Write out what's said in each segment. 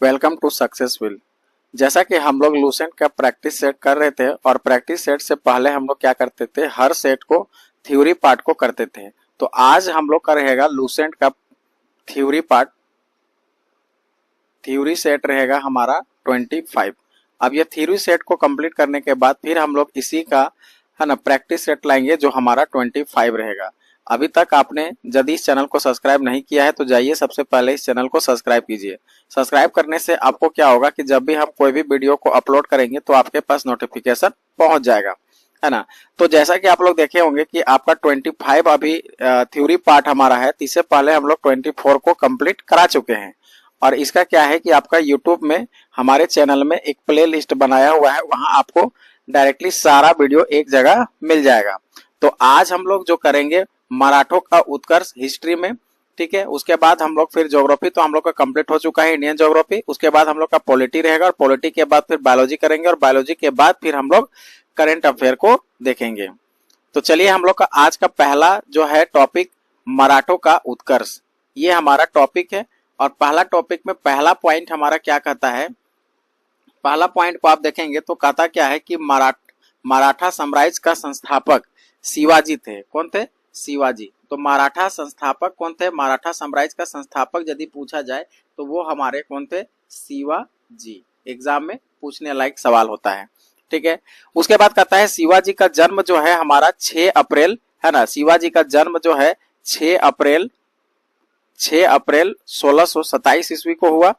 Welcome to successful. जैसा कि हम लोग लूसेंट का प्रैक्टिस सेट कर रहे थे और प्रैक्टिस सेट से पहले हम लोग क्या करते थे, हर सेट को थ्योरी पार्ट को करते थे। तो आज हम लोग का रहेगा लूसेंट का थ्योरी पार्ट। थ्योरी सेट रहेगा हमारा 25। अब ये थ्योरी सेट को कंप्लीट करने के बाद फिर हम लोग इसी का है ना प्रैक्टिस सेट लाएंगे जो हमारा 25 रहेगा। अभी तक आपने यदि इस चैनल को सब्सक्राइब नहीं किया है तो जाइए सबसे पहले इस चैनल को सब्सक्राइब कीजिए। सब्सक्राइब करने से आपको क्या होगा कि जब भी हम कोई भी वीडियो को अपलोड करेंगे तो आपके पास नोटिफिकेशन पहुंच जाएगा, है ना। तो जैसा कि आप लोग देखे होंगे कि आपका 25 अभी थ्योरी पार्ट हमारा है, तो इससे पहले हम लोग 24 को कंप्लीट करा चुके हैं। और इसका क्या है कि आपका यूट्यूब में हमारे चैनल में एक प्ले लिस्ट बनाया हुआ है, वहां आपको डायरेक्टली सारा वीडियो एक जगह मिल जाएगा। तो आज हम लोग जो करेंगे मराठों का उत्कर्ष हिस्ट्री में, ठीक है। उसके बाद हम लोग फिर ज्योग्राफी तो हम लोग का कंप्लीट हो चुका है, इंडियन ज्योग्राफी। उसके बाद हम लोग का पॉलिटी रहेगा और पॉलिटी के बाद फिर बायोलॉजी करेंगे और बायोलॉजी के बाद फिर हम लोग करंट अफेयर को देखेंगे। तो चलिए हम लोग का आज का पहला जो है टॉपिक मराठों का उत्कर्ष, ये हमारा टॉपिक है। और पहला टॉपिक में पहला पॉइंट हमारा क्या कहता है, पहला पॉइंट को आप देखेंगे तो कहता क्या है कि मराठा साम्राज्य का संस्थापक शिवाजी थे। कौन थे? शिवाजी। तो मराठा संस्थापक कौन थे? मराठा साम्राज्य का संस्थापक यदि पूछा जाए तो वो हमारे कौन थे? शिवाजी। एग्जाम में पूछने लायक सवाल होता है, ठीक है। उसके बाद कहता है शिवाजी का जन्म जो है हमारा 6 अप्रैल, है ना। शिवाजी का जन्म जो है 6 अप्रैल 1627 ईस्वी को हुआ,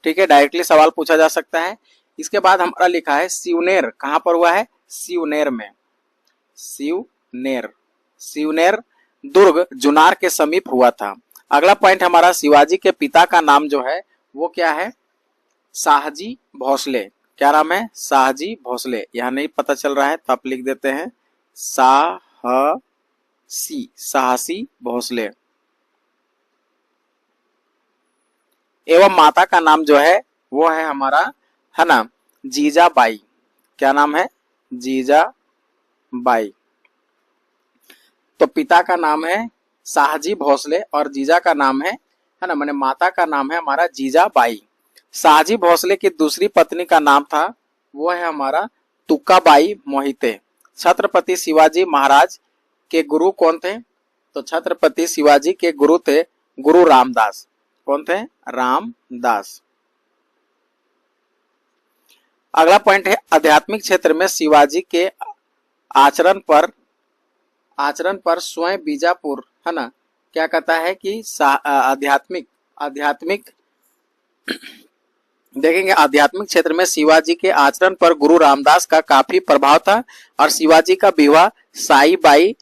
ठीक है। डायरेक्टली सवाल पूछा जा सकता है। इसके बाद हमारा लिखा है सिवनेर, कहां पर हुआ है? सिवनेर में। सिवनेर दुर्ग जुनार के समीप हुआ था। अगला पॉइंट हमारा शिवाजी के पिता का नाम जो है वो क्या है? शाहजी भोसले। क्या नाम है? शाहजी भोसले। यहां नहीं पता चल रहा है तो आप लिख देते हैं साहसी भोसले। एवं माता का नाम जो है वो है हमारा, है ना, जीजाबाई। क्या नाम है? जीजाबाई। तो पिता का नाम है शाहजी भोसले और जीजा का नाम है ना, माने माता का नाम है हमारा जीजाबाई। शाहजी भोसले की दूसरी पत्नी का नाम था वो है हमारा तुकाबाई मोहिते। छत्रपति शिवाजी महाराज के गुरु कौन थे? तो छत्रपति शिवाजी के गुरु थे गुरु रामदास। कौन थे? रामदास। अगला पॉइंट है आध्यात्मिक क्षेत्र में शिवाजी के आचरण पर स्वयं बीजापुर, है ना, क्या कहता है कि आध्यात्मिक देखेंगे आध्यात्मिक क्षेत्र में शिवाजी के आचरण पर गुरु रामदास का काफी प्रभाव था। और शिवाजी का विवाह साईबाई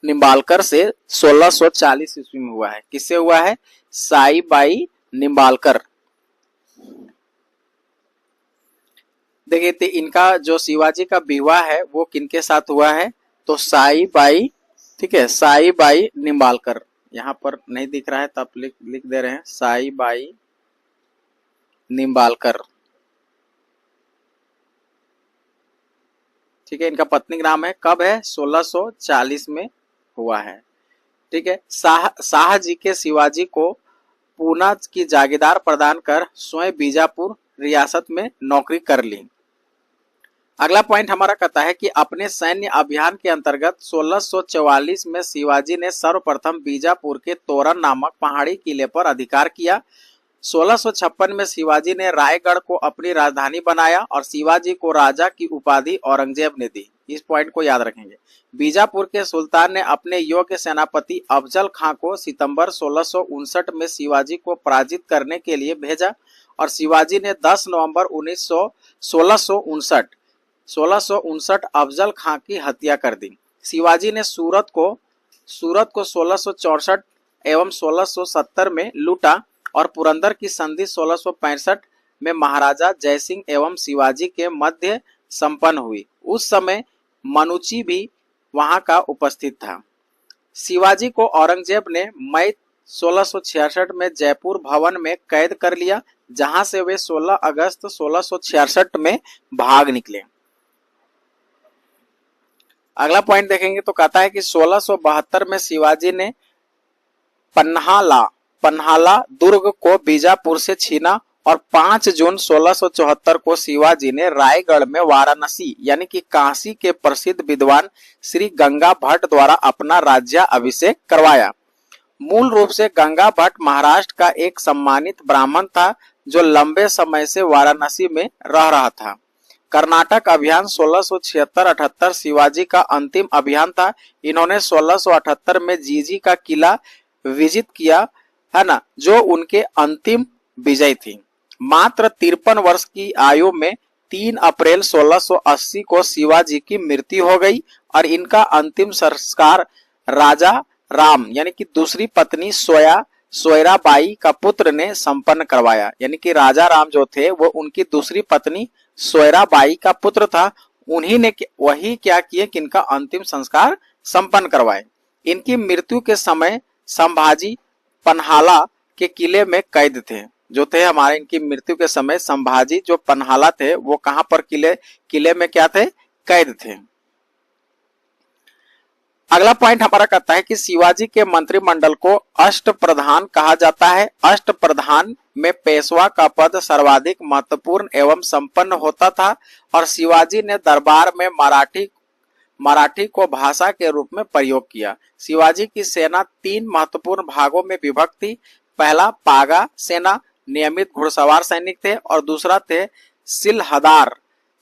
निम्बालकर से 1640 ईस्वी में हुआ है। किससे हुआ है? साईबाई निम्बालकर। देखिए तो इनका जो शिवाजी का विवाह है वो किनके साथ हुआ है? तो साईबाई, ठीक है, साईबाई निम्बालकर। यहाँ पर नहीं दिख रहा है तो आप लिख दे रहे हैं साईबाई निम्बालकर, ठीक है। इनका पत्नी का नाम है। कब है? 1640 में हुआ है, ठीक है। शाह जी के शिवाजी को पूना की जागीरदार प्रदान कर स्वयं बीजापुर रियासत में नौकरी कर ली। अगला पॉइंट हमारा कहता है कि अपने सैन्य अभियान के अंतर्गत 1644 में शिवाजी ने सर्वप्रथम बीजापुर के तोरण नामक पहाड़ी किले पर अधिकार किया। 1656 में शिवाजी ने रायगढ़ को अपनी राजधानी बनाया और शिवाजी को राजा की उपाधि औरंगजेब ने दी। इस पॉइंट को याद रखेंगे। बीजापुर के सुल्तान ने अपने योग्य सेनापति अफजल खां को सितंबर 1659 में शिवाजी को पराजित करने के लिए भेजा और शिवाजी ने 10 नवंबर 1659 अफजल खां की हत्या कर दी। शिवाजी ने सूरत को 1664 एवं 1670 में लूटा और पुरंदर की संधि 1665 में महाराजा जयसिंह एवं शिवाजी के मध्य संपन्न हुई। उस समय मनुची भी वहां का उपस्थित था। शिवाजी को औरंगजेब ने मई 1666 में जयपुर भवन में कैद कर लिया, जहां से वे 16 अगस्त 1666 में भाग निकले। अगला पॉइंट देखेंगे तो कहता है कि 1672 में शिवाजी ने पन्हाला पन्हाला दुर्ग को बीजापुर से छीना और 5 जून 1674 को शिवाजी ने रायगढ़ में वाराणसी यानी कि काशी के प्रसिद्ध विद्वान श्री गंगा भट्ट द्वारा अपना राज्याभिषेक करवाया। मूल रूप से गंगा भट्ट महाराष्ट्र का एक सम्मानित ब्राह्मण था जो लंबे समय से वाराणसी में रह रहा था। कर्नाटक अभियान 1676-78 शिवाजी का अंतिम अभियान था। इन्होंने 1678 में जीजी का किला विजित किया है ना, जो उनके अंतिम विजय थी। मात्र 53 वर्ष की आयु में 3 अप्रैल 1680 को शिवाजी की मृत्यु हो गई और इनका अंतिम संस्कार राजा राम यानी कि दूसरी पत्नी सोयराबाई का पुत्र ने संपन्न करवाया। यानी कि राजा राम जो थे वो उनकी दूसरी पत्नी सोयराबाई का पुत्र था। उन्हीं ने वही क्या किए कि इनका अंतिम संस्कार संपन्न करवाए। इनकी मृत्यु के समय संभाजी पन्हाला के किले में कैद थे, जो थे हमारे। इनकी मृत्यु के समय संभाजी जो पन्हाला थे वो कहां पर किले में क्या थे, कैद थे। अगला पॉइंट हमारा कहता है कि शिवाजी के मंत्रिमंडल को अष्ट प्रधान कहा जाता है। अष्ट प्रधान में पेशवा का पद सर्वाधिक महत्वपूर्ण एवं संपन्न होता था और शिवाजी ने दरबार में मराठी को भाषा के रूप में प्रयोग किया। शिवाजी की सेना 3 महत्वपूर्ण भागों में विभक्त थी। पहला पागा सेना, नियमित घुड़सवार सैनिक थे, और दूसरा थे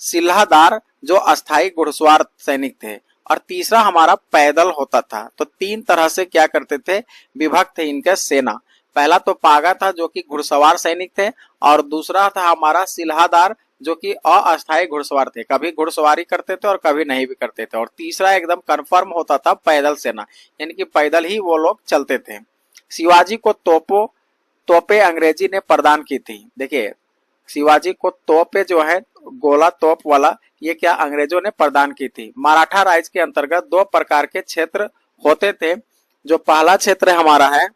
सिल्हादार जो अस्थायी घुड़सवार सैनिक थे, और तीसरा हमारा पैदल होता था। तो 3 तरह से क्या करते थे, विभक्त थे इनके सेना। पहला तो पागा था जो कि घुड़सवार सैनिक थे, और दूसरा था हमारा सिल्हादार जो कि अस्थायी घुड़सवार थे, कभी घुड़सवारी करते थे और कभी नहीं भी करते थे, और तीसरा एकदम कंफर्म होता था पैदल सेना, यानी कि पैदल ही वो लोग चलते थे। शिवाजी को तोपे अंग्रेजी ने प्रदान की थी। देखिए शिवाजी को तोपे जो है गोला तोप वाला, ये क्या अंग्रेजों ने प्रदान की थी। मराठा राज्य के अंतर्गत 2 प्रकार के क्षेत्र होते थे। जो पहला क्षेत्र हमारा है,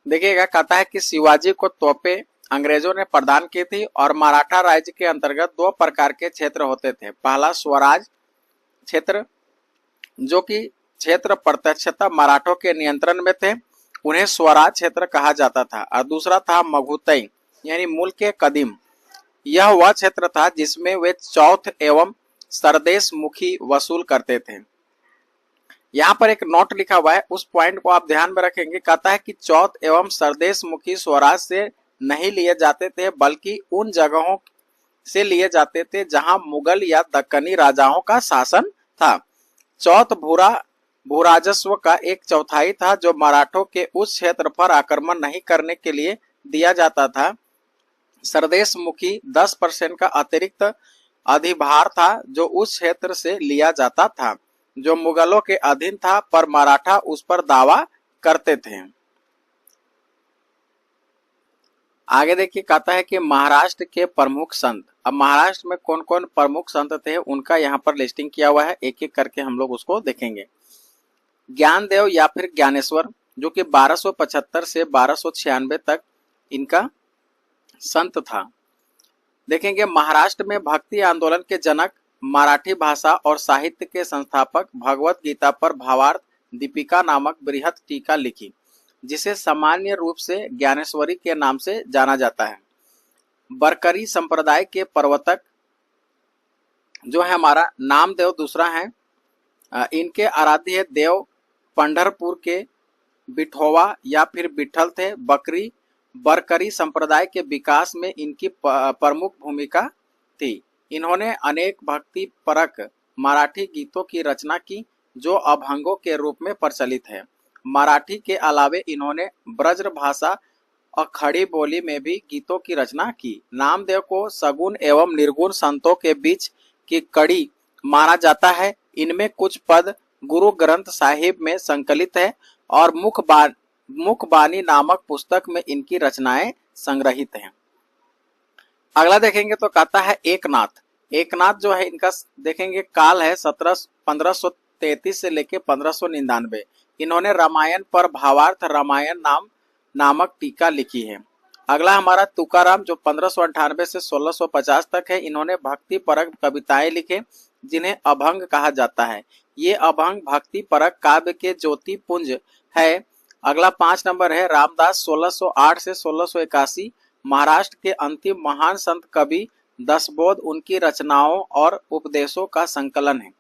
देखिएगा, कहता है कि शिवाजी को तोपे अंग्रेजों ने प्रदान की थी और मराठा राज्य के अंतर्गत 2 प्रकार के क्षेत्र होते थे। पहला स्वराज क्षेत्र, जो कि क्षेत्र प्रत्यक्षतः मराठों के नियंत्रण में थे, उन्हें स्वराज क्षेत्र कहा जाता था। और दूसरा था मघुतई यानी मुल्क के कदीम। यह वह क्षेत्र था जिसमें वे चौथ एवं सरदेश मुखी वसूल करते थे। यहाँ पर एक नोट लिखा हुआ है, उस पॉइंट को आप ध्यान में रखेंगे। कहता है कि चौथ एवं सरदेश मुखी स्वराज से नहीं लिए जाते थे, बल्कि उन जगहों से लिए जाते थे जहां मुगल या दक्कनी राजाओं का शासन था। चौथ भूराजस्व का 1/4 था जो मराठों के उस क्षेत्र पर आक्रमण नहीं करने के लिए दिया जाता था। सरदेश मुखी 10% का अतिरिक्त अधिभार था जो उस क्षेत्र से लिया जाता था, जो मुगलों के अधीन था, पर मराठा उस पर दावा करते थे। आगे देखिए, कहता है कि महाराष्ट्र के प्रमुख संत। अब महाराष्ट्र में कौन कौन प्रमुख संत थे उनका यहाँ पर लिस्टिंग किया हुआ है, एक एक करके हम लोग उसको देखेंगे। ज्ञानदेव या फिर ज्ञानेश्वर जो कि 1275 से 1296 तक इनका संत था। देखेंगे महाराष्ट्र में भक्ति आंदोलन के जनक, मराठी भाषा और साहित्य के संस्थापक, भगवत गीता पर भावार्थ दीपिका नामक बृहत टीका लिखी, जिसे सामान्य रूप से ज्ञानेश्वरी के नाम से जाना जाता है। बरकरी संप्रदाय के प्रवर्तक जो है हमारा नामदेव दूसरा है। इनके आराध्य देव पंढरपुर के बिठोवा या फिर बिठल थे। बरकरी संप्रदाय के विकास में इनकी प्रमुख भूमिका थी। इन्होंने अनेक भक्ति परक मराठी गीतों की रचना की जो अभंगों के रूप में प्रचलित है। मराठी के अलावे इन्होंने ब्रज भाषा और खड़ी बोली में भी गीतों की रचना की। नामदेव को सगुण एवं निर्गुण संतों के बीच की कड़ी माना जाता है। इनमें कुछ पद गुरु ग्रंथ साहिब में संकलित है और मुखबानी नामक पुस्तक में इनकी रचनाएं संग्रहित हैं। अगला देखेंगे तो कहता है एकनाथ जो है इनका देखेंगे काल है 1533 से लेके 1599। इन्होंने रामायण पर भावार्थ रामायण नामक टीका लिखी है। अगला हमारा तुकाराम जो 1598 से 1650 तक है। इन्होंने भक्ति परक कविताएं लिखे। जिन्हें अभंग कहा जाता है। ये अभंग भक्ति परक काव्य के ज्योति पुंज है। अगला 5 नंबर है रामदास 1608 से 1681 महाराष्ट्र के अंतिम महान संत कवि दसबोध उनकी रचनाओं और उपदेशों का संकलन है।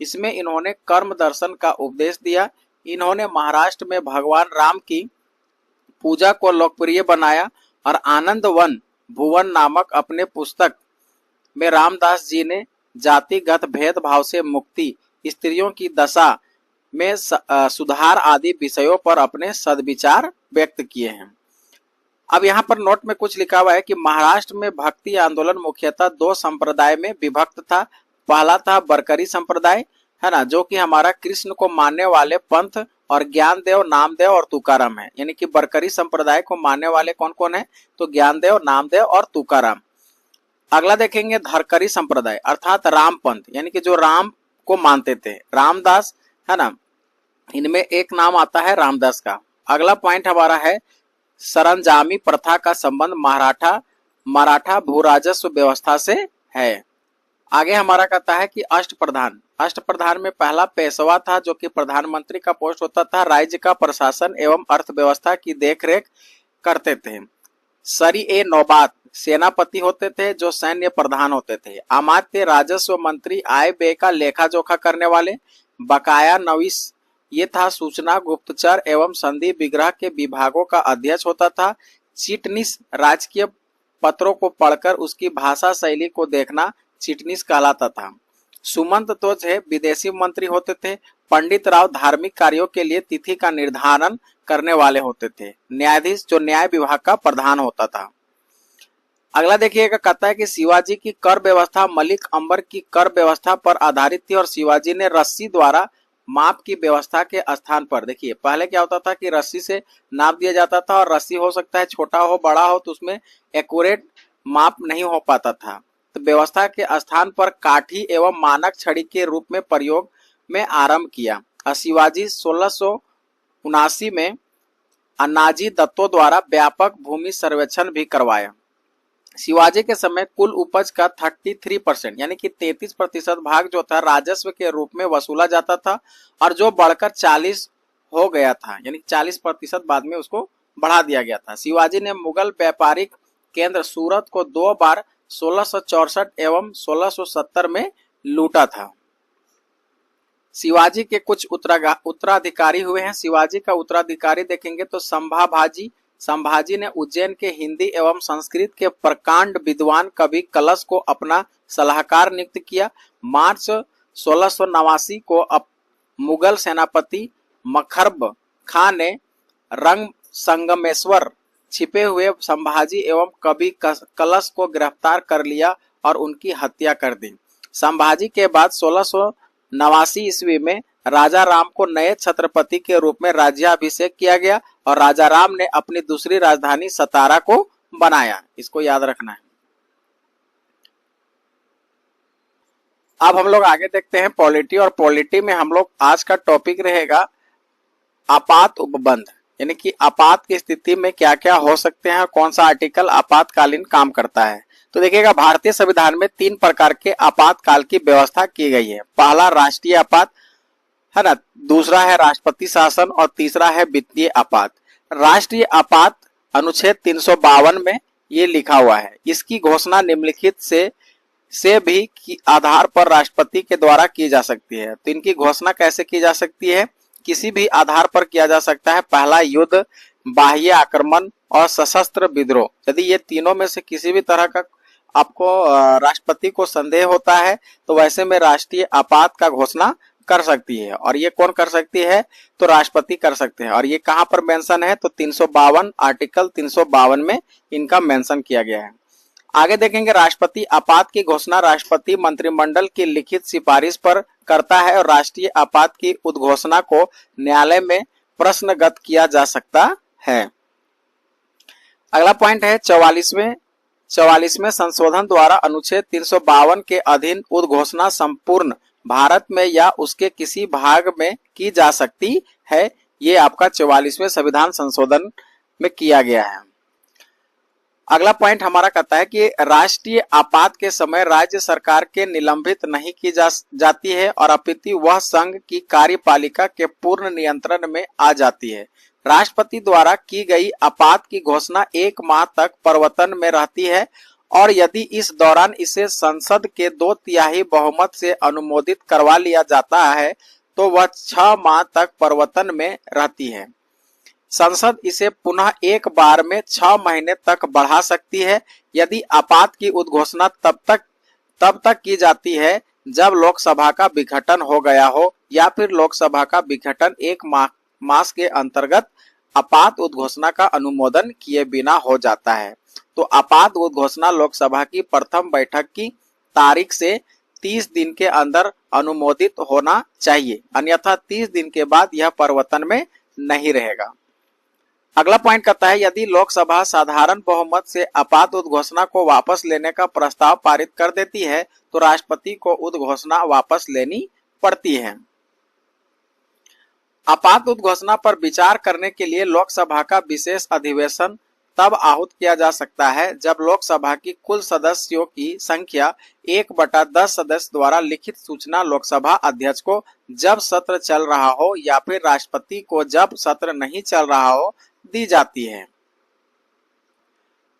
इसमें इन्होंने कर्म दर्शन का उपदेश दिया। इन्होंने महाराष्ट्र में भगवान राम की पूजा को लोकप्रिय बनाया और आनंद वन भुवन नामक अपने पुस्तक में रामदास जी ने जातिगत भेदभाव से मुक्ति, स्त्रियों की दशा में सुधार आदि विषयों पर अपने सद्विचार व्यक्त किए हैं। अब यहाँ पर नोट में कुछ लिखा हुआ है कि महाराष्ट्र में भक्ति आंदोलन मुख्यतः 2 संप्रदाय में विभक्त था। पहला था बरकरी संप्रदाय, है ना, जो कि हमारा कृष्ण को मानने वाले पंथ और ज्ञानदेव, नामदेव और तुकाराम है। यानी कि बरकरी संप्रदाय को मानने वाले कौन कौन है? तो ज्ञानदेव, नामदेव और तुकाराम। अगला देखेंगे धरकरी संप्रदाय अर्थात राम पंथ, यानी कि जो राम को मानते थे, रामदास, है ना, इनमें एक नाम आता है रामदास का। अगला पॉइंट हमारा है सरंजामी प्रथा का संबंध मराठा भू राजस्व व्यवस्था से है। आगे हमारा कहता है कि अष्टप्रधान में पहला पेशवा था, जो कि प्रधानमंत्री का पोस्ट होता था, राज्य का प्रशासन एवं अर्थव्यवस्था की देखरेख करते थे। सरी ए नौबात सेनापति होते थे, जो सैन्य प्रधान होते थे। अमात्य राजस्व मंत्री आय व्यय का लेखा जोखा करने वाले। बकाया नवीस ये था सूचना, गुप्तचर एवं संधि विग्रह के विभागों का अध्यक्ष होता था। चिटनीस राजकीय पत्रों को पढ़कर उसकी भाषा शैली को देखना चिटनीस कहलाता था। सुमंत तो विदेशी मंत्री होते थे। पंडित राव धार्मिक कार्यों के लिए तिथि का निर्धारण करने वाले होते थे। न्यायाधीश जो न्याय विभाग का प्रधान होता था। अगला देखिएगा, कहता है कि शिवाजी की कर व्यवस्था मलिक अंबर की कर व्यवस्था पर आधारित थी और शिवाजी ने रस्सी द्वारा माप की व्यवस्था के स्थान पर, देखिए पहले क्या होता था कि रस्सी से नाप दिया जाता था और रस्सी हो सकता है छोटा हो बड़ा हो, तो उसमें एक्यूरेट माप नहीं हो पाता था। तो व्यवस्था के स्थान पर काठी एवं मानक छड़ी के रूप में प्रयोग में आरंभ किया। शिवाजी 1679 में अन्नाजी दत्तों द्वारा व्यापक भूमि सर्वेक्षण भी करवाया। शिवाजी के समय कुल उपज का 33% यानी कि 33% भाग जो था राजस्व के रूप में वसूला जाता था और जो बढ़कर 40 हो गया था, यानी 40% बाद में उसको बढ़ा दिया गया था। शिवाजी ने मुगल व्यापारिक केंद्र सूरत को 2 बार 1664 एवं 1670 में लूटा था। शिवाजी के कुछ उत्तराधिकारी हुए हैं। शिवाजी का उत्तराधिकारी देखेंगे तो संभाजी ने उज्जैन के हिंदी एवं संस्कृत के प्रकांड विद्वान कवि कलश को अपना सलाहकार नियुक्त किया। मार्च 1689 को मुगल सेनापति मखरब खां ने रंग संगमेश्वर छिपे हुए संभाजी एवं कवि कलश को गिरफ्तार कर लिया और उनकी हत्या कर दी। संभाजी के बाद 1689 ईस्वी में राजा राम को नए छत्रपति के रूप में राज्याभिषेक किया गया और राजा राम ने अपनी दूसरी राजधानी सतारा को बनाया। इसको याद रखना है। अब हम लोग आगे देखते हैं पॉलिटी, और पॉलिटी में हम लोग आज का टॉपिक रहेगा आपात उपबंध, यानी कि आपात की स्थिति में क्या क्या हो सकते हैं और कौन सा आर्टिकल आपातकालीन काम करता है। तो देखिएगा, भारतीय संविधान में 3 प्रकार के आपातकाल की व्यवस्था की गई है। पहला राष्ट्रीय आपात, है ना, दूसरा है राष्ट्रपति शासन और तीसरा है वित्तीय आपात। राष्ट्रीय आपात अनुच्छेद 352 में ये लिखा हुआ है। इसकी घोषणा निम्नलिखित से भी की आधार पर राष्ट्रपति के द्वारा की जा सकती है। तो इनकी घोषणा कैसे की जा सकती है? किसी भी आधार पर किया जा सकता है। पहला युद्ध, बाह्य आक्रमण और सशस्त्र विद्रोह। यदि ये तीनों में से किसी भी तरह का आपको राष्ट्रपति को संदेह होता है तो वैसे में राष्ट्रीय आपात का घोषणा कर सकती है। और ये कौन कर सकती है? तो राष्ट्रपति कर सकते हैं। और ये कहां पर मेंशन है? तो 352 आर्टिकल 352 में इनका मेंशन किया गया है। आगे देखेंगे, राष्ट्रपति आपात की घोषणा राष्ट्रपति मंत्रिमंडल की लिखित सिफारिश पर करता है और राष्ट्रीय आपात की उद्घोषणा को न्यायालय में प्रश्नगत किया जा सकता है। अगला पॉइंट है 44वें संशोधन द्वारा अनुच्छेद 352 के अधीन उद्घोषणा संपूर्ण भारत में या उसके किसी भाग में की जा सकती है। ये आपका 44वें संविधान संशोधन में किया गया है। अगला पॉइंट हमारा कहता है कि राष्ट्रीय आपात के समय राज्य सरकार के निलंबित नहीं की जाती है और अपितु वह संघ की कार्यपालिका के पूर्ण नियंत्रण में आ जाती है। राष्ट्रपति द्वारा की गई आपात की घोषणा 1 माह तक प्रवर्तन में रहती है और यदि इस दौरान इसे संसद के 2/3 बहुमत से अनुमोदित करवा लिया जाता है तो वह 6 माह तक प्रवर्तन में रहती है। संसद इसे पुनः एक बार में 6 महीने तक बढ़ा सकती है यदि आपात की उद्घोषणा तब तक की जाती है जब लोकसभा का विघटन हो गया हो या फिर लोकसभा का विघटन 1 मास के अंतर्गत आपात उद्घोषणा का अनुमोदन किए बिना हो जाता है। तो आपात उद्घोषणा लोकसभा की प्रथम बैठक की तारीख से 30 दिन के अंदर अनुमोदित होना चाहिए, अन्यथा 30 दिन के बाद यह प्रवर्तन में नहीं रहेगा। अगला पॉइंट कहता है यदि लोकसभा साधारण बहुमत से आपात उद्घोषणा को वापस लेने का प्रस्ताव पारित कर देती है तो राष्ट्रपति को उद्घोषणा वापस लेनी पड़ती है। आपात उद्घोषणा पर विचार करने के लिए लोकसभा का विशेष अधिवेशन तब आहूत किया जा सकता है जब लोकसभा की कुल सदस्यों की संख्या 1/10 सदस्य द्वारा लिखित सूचना लोकसभा अध्यक्ष को जब सत्र चल रहा हो या फिर राष्ट्रपति को जब सत्र नहीं चल रहा हो दी जाती है।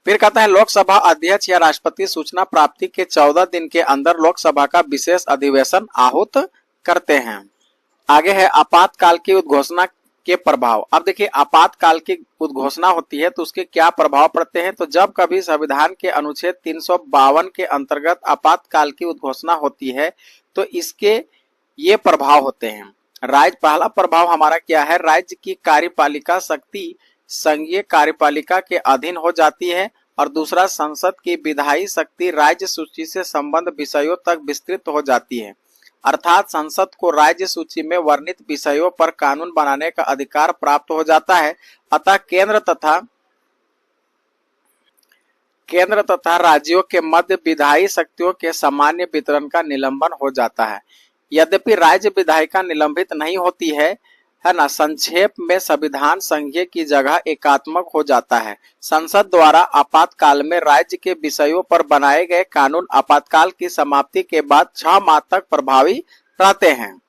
फिर कहता है लोकसभा अध्यक्ष या राष्ट्रपति सूचना प्राप्ति के 14 दिन के अंदर लोकसभा का विशेष अधिवेशन आहूत करते हैं। आगे है आपातकाल की उद्घोषणा के प्रभाव। अब देखिए आपातकाल की उद्घोषणा होती है तो उसके क्या प्रभाव पड़ते हैं। तो जब कभी संविधान के अनुच्छेद 352 के अंतर्गत आपातकाल की उद्घोषणा होती है तो इसके ये प्रभाव होते हैं। पहला प्रभाव हमारा क्या है, राज्य की कार्यपालिका शक्ति संघीय कार्यपालिका के अधीन हो जाती है और दूसरा संसद की विधायी शक्ति राज्य सूची से संबद्ध विषयों तक विस्तृत हो जाती है, अर्थात संसद को राज्य सूची में वर्णित विषयों पर कानून बनाने का अधिकार प्राप्त हो जाता है। अतः केंद्र तथा राज्यों के मध्य विधायी शक्तियों के सामान्य वितरण का निलंबन हो जाता है। यद्यपि राज्य विधायिका निलंबित नहीं होती है ना, संक्षेप में संविधान संघीय की जगह एकात्मक हो जाता है। संसद द्वारा आपातकाल में राज्य के विषयों पर बनाए गए कानून आपातकाल की समाप्ति के बाद 6 माह तक प्रभावी रहते हैं।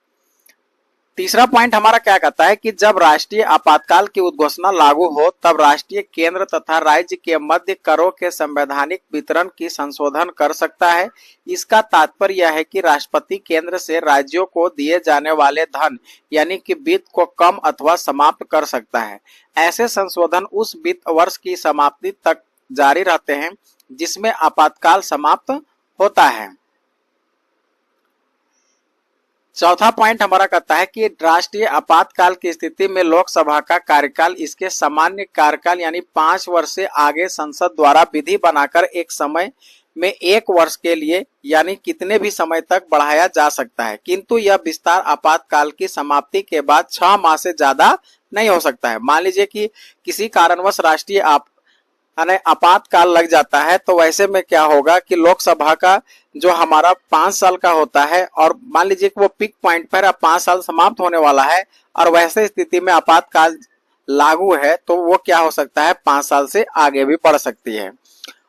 तीसरा पॉइंट हमारा क्या कहता है कि जब राष्ट्रीय आपातकाल की उद्घोषणा लागू हो तब राष्ट्रीय केंद्र तथा राज्य के मध्य करों के संवैधानिक वितरण की संशोधन कर सकता है। इसका तात्पर्य यह है कि राष्ट्रपति केंद्र से राज्यों को दिए जाने वाले धन यानी कि वित्त को कम अथवा समाप्त कर सकता है। ऐसे संशोधन उस वित्त वर्ष की समाप्ति तक जारी रहते हैं जिसमें आपातकाल समाप्त होता है। चौथा पॉइंट हमारा कहता है कि राष्ट्रीय आपातकाल की स्थिति में लोकसभा का कार्यकाल इसके सामान्य कार्यकाल यानी 5 वर्ष से आगे संसद द्वारा विधि बनाकर एक समय में 1 वर्ष के लिए यानी कितने भी समय तक बढ़ाया जा सकता है, किंतु यह विस्तार आपातकाल की समाप्ति के बाद 6 माह से ज्यादा नहीं हो सकता है। मान लीजिए कि किसी कारणवश राष्ट्रीय आपातकाल लग जाता है तो वैसे में क्या होगा कि लोकसभा का जो हमारा 5 साल का होता है और मान लीजिए कि वो पिक पॉइंट पर 5 साल समाप्त होने वाला है और वैसे स्थिति में आपातकाल लागू है तो वो क्या हो सकता है 5 साल से आगे भी बढ़ सकती है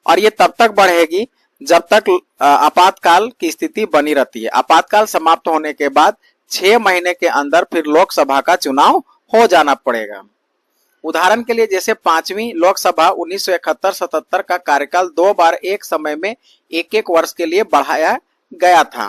और ये तब तक बढ़ेगी जब तक आपातकाल की स्थिति बनी रहती है। आपातकाल समाप्त होने के बाद 6 महीने के अंदर फिर लोकसभा का चुनाव हो जाना पड़ेगा। उदाहरण के लिए जैसे 5वीं लोकसभा 1971-77 का कार्यकाल 2 बार एक समय में 1-1 वर्ष के लिए बढ़ाया गया था।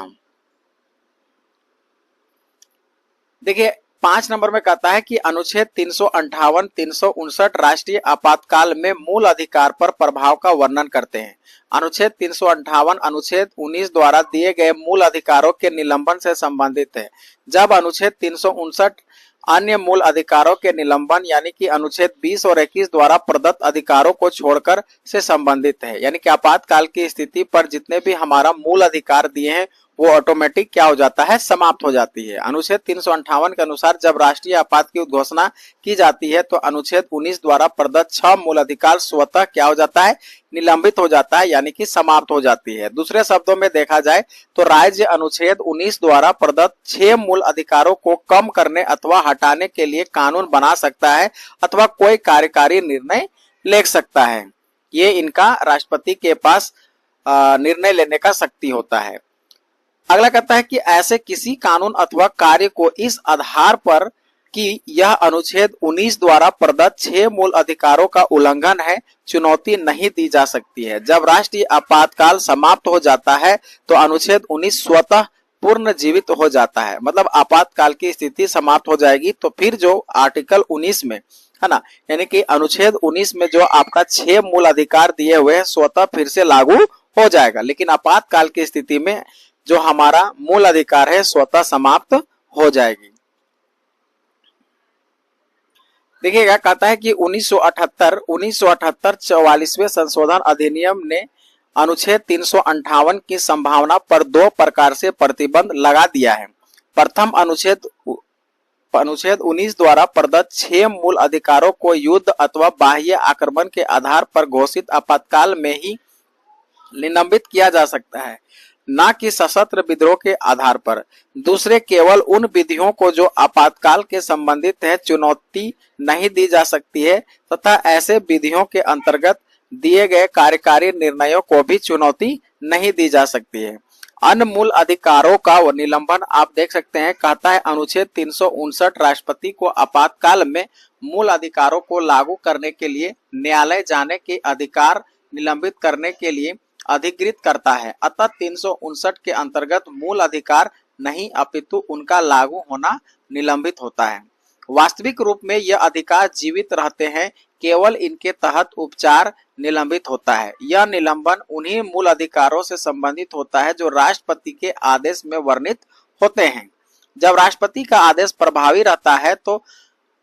देखिए 5 नंबर में कहता है कि अनुच्छेद 358-359 राष्ट्रीय आपातकाल में मूल अधिकार पर प्रभाव का वर्णन करते हैं। अनुच्छेद 358 अनुच्छेद 19 द्वारा दिए गए मूल अधिकारों के निलंबन से संबंधित है, जब अनुच्छेद 359 अन्य मूल अधिकारों के निलंबन यानी कि अनुच्छेद 20 और 21 द्वारा प्रदत्त अधिकारों को छोड़कर से संबंधित है। यानी कि आपातकाल की स्थिति पर जितने भी हमारा मूल अधिकार दिए हैं वो ऑटोमेटिक क्या हो जाता है, समाप्त हो जाती है। अनुच्छेद 358 के अनुसार जब राष्ट्रीय आपात की घोषणा की जाती है तो अनुच्छेद 19 द्वारा प्रदत्त 6 मूल अधिकार स्वतः क्या हो जाता है, निलंबित हो जाता है यानी कि समाप्त हो जाती है। दूसरे शब्दों में देखा जाए तो राज्य अनुच्छेद 19 द्वारा प्रदत्त 6 मूल अधिकारों को कम करने अथवा हटाने के लिए कानून बना सकता है अथवा कोई कार्यकारी निर्णय ले सकता है। ये इनका राष्ट्रपति के पास निर्णय लेने का शक्ति होता है। अगला कहता है कि ऐसे किसी कानून अथवा कार्य को इस आधार पर कि यह अनुच्छेद 19 द्वारा प्रदत्त 6 मूल अधिकारों का उल्लंघन है, चुनौती नहीं दी जा सकती है। जब राष्ट्रीय आपातकाल समाप्त हो जाता है तो अनुच्छेद 19 स्वतः पूर्ण जीवित हो जाता है। मतलब आपातकाल की स्थिति समाप्त हो जाएगी तो फिर जो आर्टिकल 19 में है ना, यानी कि अनुच्छेद 19 में जो आपका 6 मूल अधिकार दिए हुए हैं स्वतः फिर से लागू हो जाएगा। लेकिन आपातकाल की स्थिति में जो हमारा मूल अधिकार है स्वतः समाप्त हो जाएगी। देखिएगा, कहता है कि 1978 44वें संशोधन अधिनियम ने अनुच्छेद 358 की संभावना पर 2 प्रकार से प्रतिबंध लगा दिया है। प्रथम, अनुच्छेद 19 द्वारा प्रदत्त 6 मूल अधिकारों को युद्ध अथवा बाह्य आक्रमण के आधार पर घोषित आपातकाल में ही निलंबित किया जा सकता है, न कि सशस्त्र विद्रोह के आधार पर। दूसरे, केवल उन विधियों को जो आपातकाल के संबंधित है चुनौती नहीं दी जा सकती है तथा ऐसे विधियों के अंतर्गत दिए गए कार्यकारी निर्णयों को भी चुनौती नहीं दी जा सकती है। अन्य मूल अधिकारों का निलंबन आप देख सकते हैं, कहता है अनुच्छेद 359 राष्ट्रपति को आपातकाल में मूल अधिकारों को लागू करने के लिए न्यायालय जाने के अधिकार निलंबित करने के लिए अधिकृत करता है। अतः 359 के अंतर्गत मूल अधिकार नहीं अपितु उनका लागू होना निलंबित होता है। वास्तविक रूप में यह अधिकार जीवित रहते हैं, केवल इनके तहत उपचार निलंबित होता है। यह निलंबन उन्हीं मूल अधिकारों से संबंधित होता है जो राष्ट्रपति के आदेश में वर्णित होते हैं। जब राष्ट्रपति का आदेश प्रभावी रहता है तो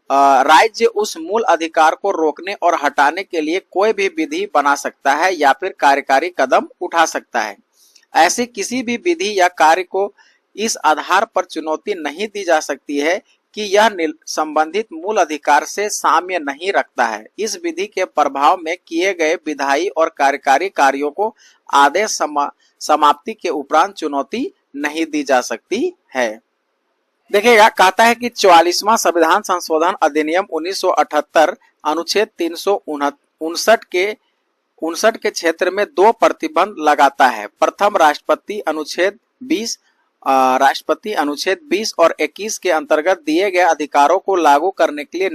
राज्य उस मूल अधिकार को रोकने और हटाने के लिए कोई भी विधि बना सकता है या फिर कार्यकारी कदम उठा सकता है। ऐसी किसी भी विधि या कार्य को इस आधार पर चुनौती नहीं दी जा सकती है कि यह संबंधित मूल अधिकार से साम्य नहीं रखता है। इस विधि के प्रभाव में किए गए विधायी और कार्यकारी कार्यों को आदेश समाप्ति के उपरांत चुनौती नहीं दी जा सकती है। देखिएगा, कहता है कि 44वां संविधान संशोधन अधिनियम 1978 अनुच्छेद 359 के क्षेत्र में 2 प्रतिबंध लगाता है। प्रथम, राष्ट्रपति अनुच्छेद 20 और 21 के अंतर्गत दिए गए अधिकारों को लागू करने के लिए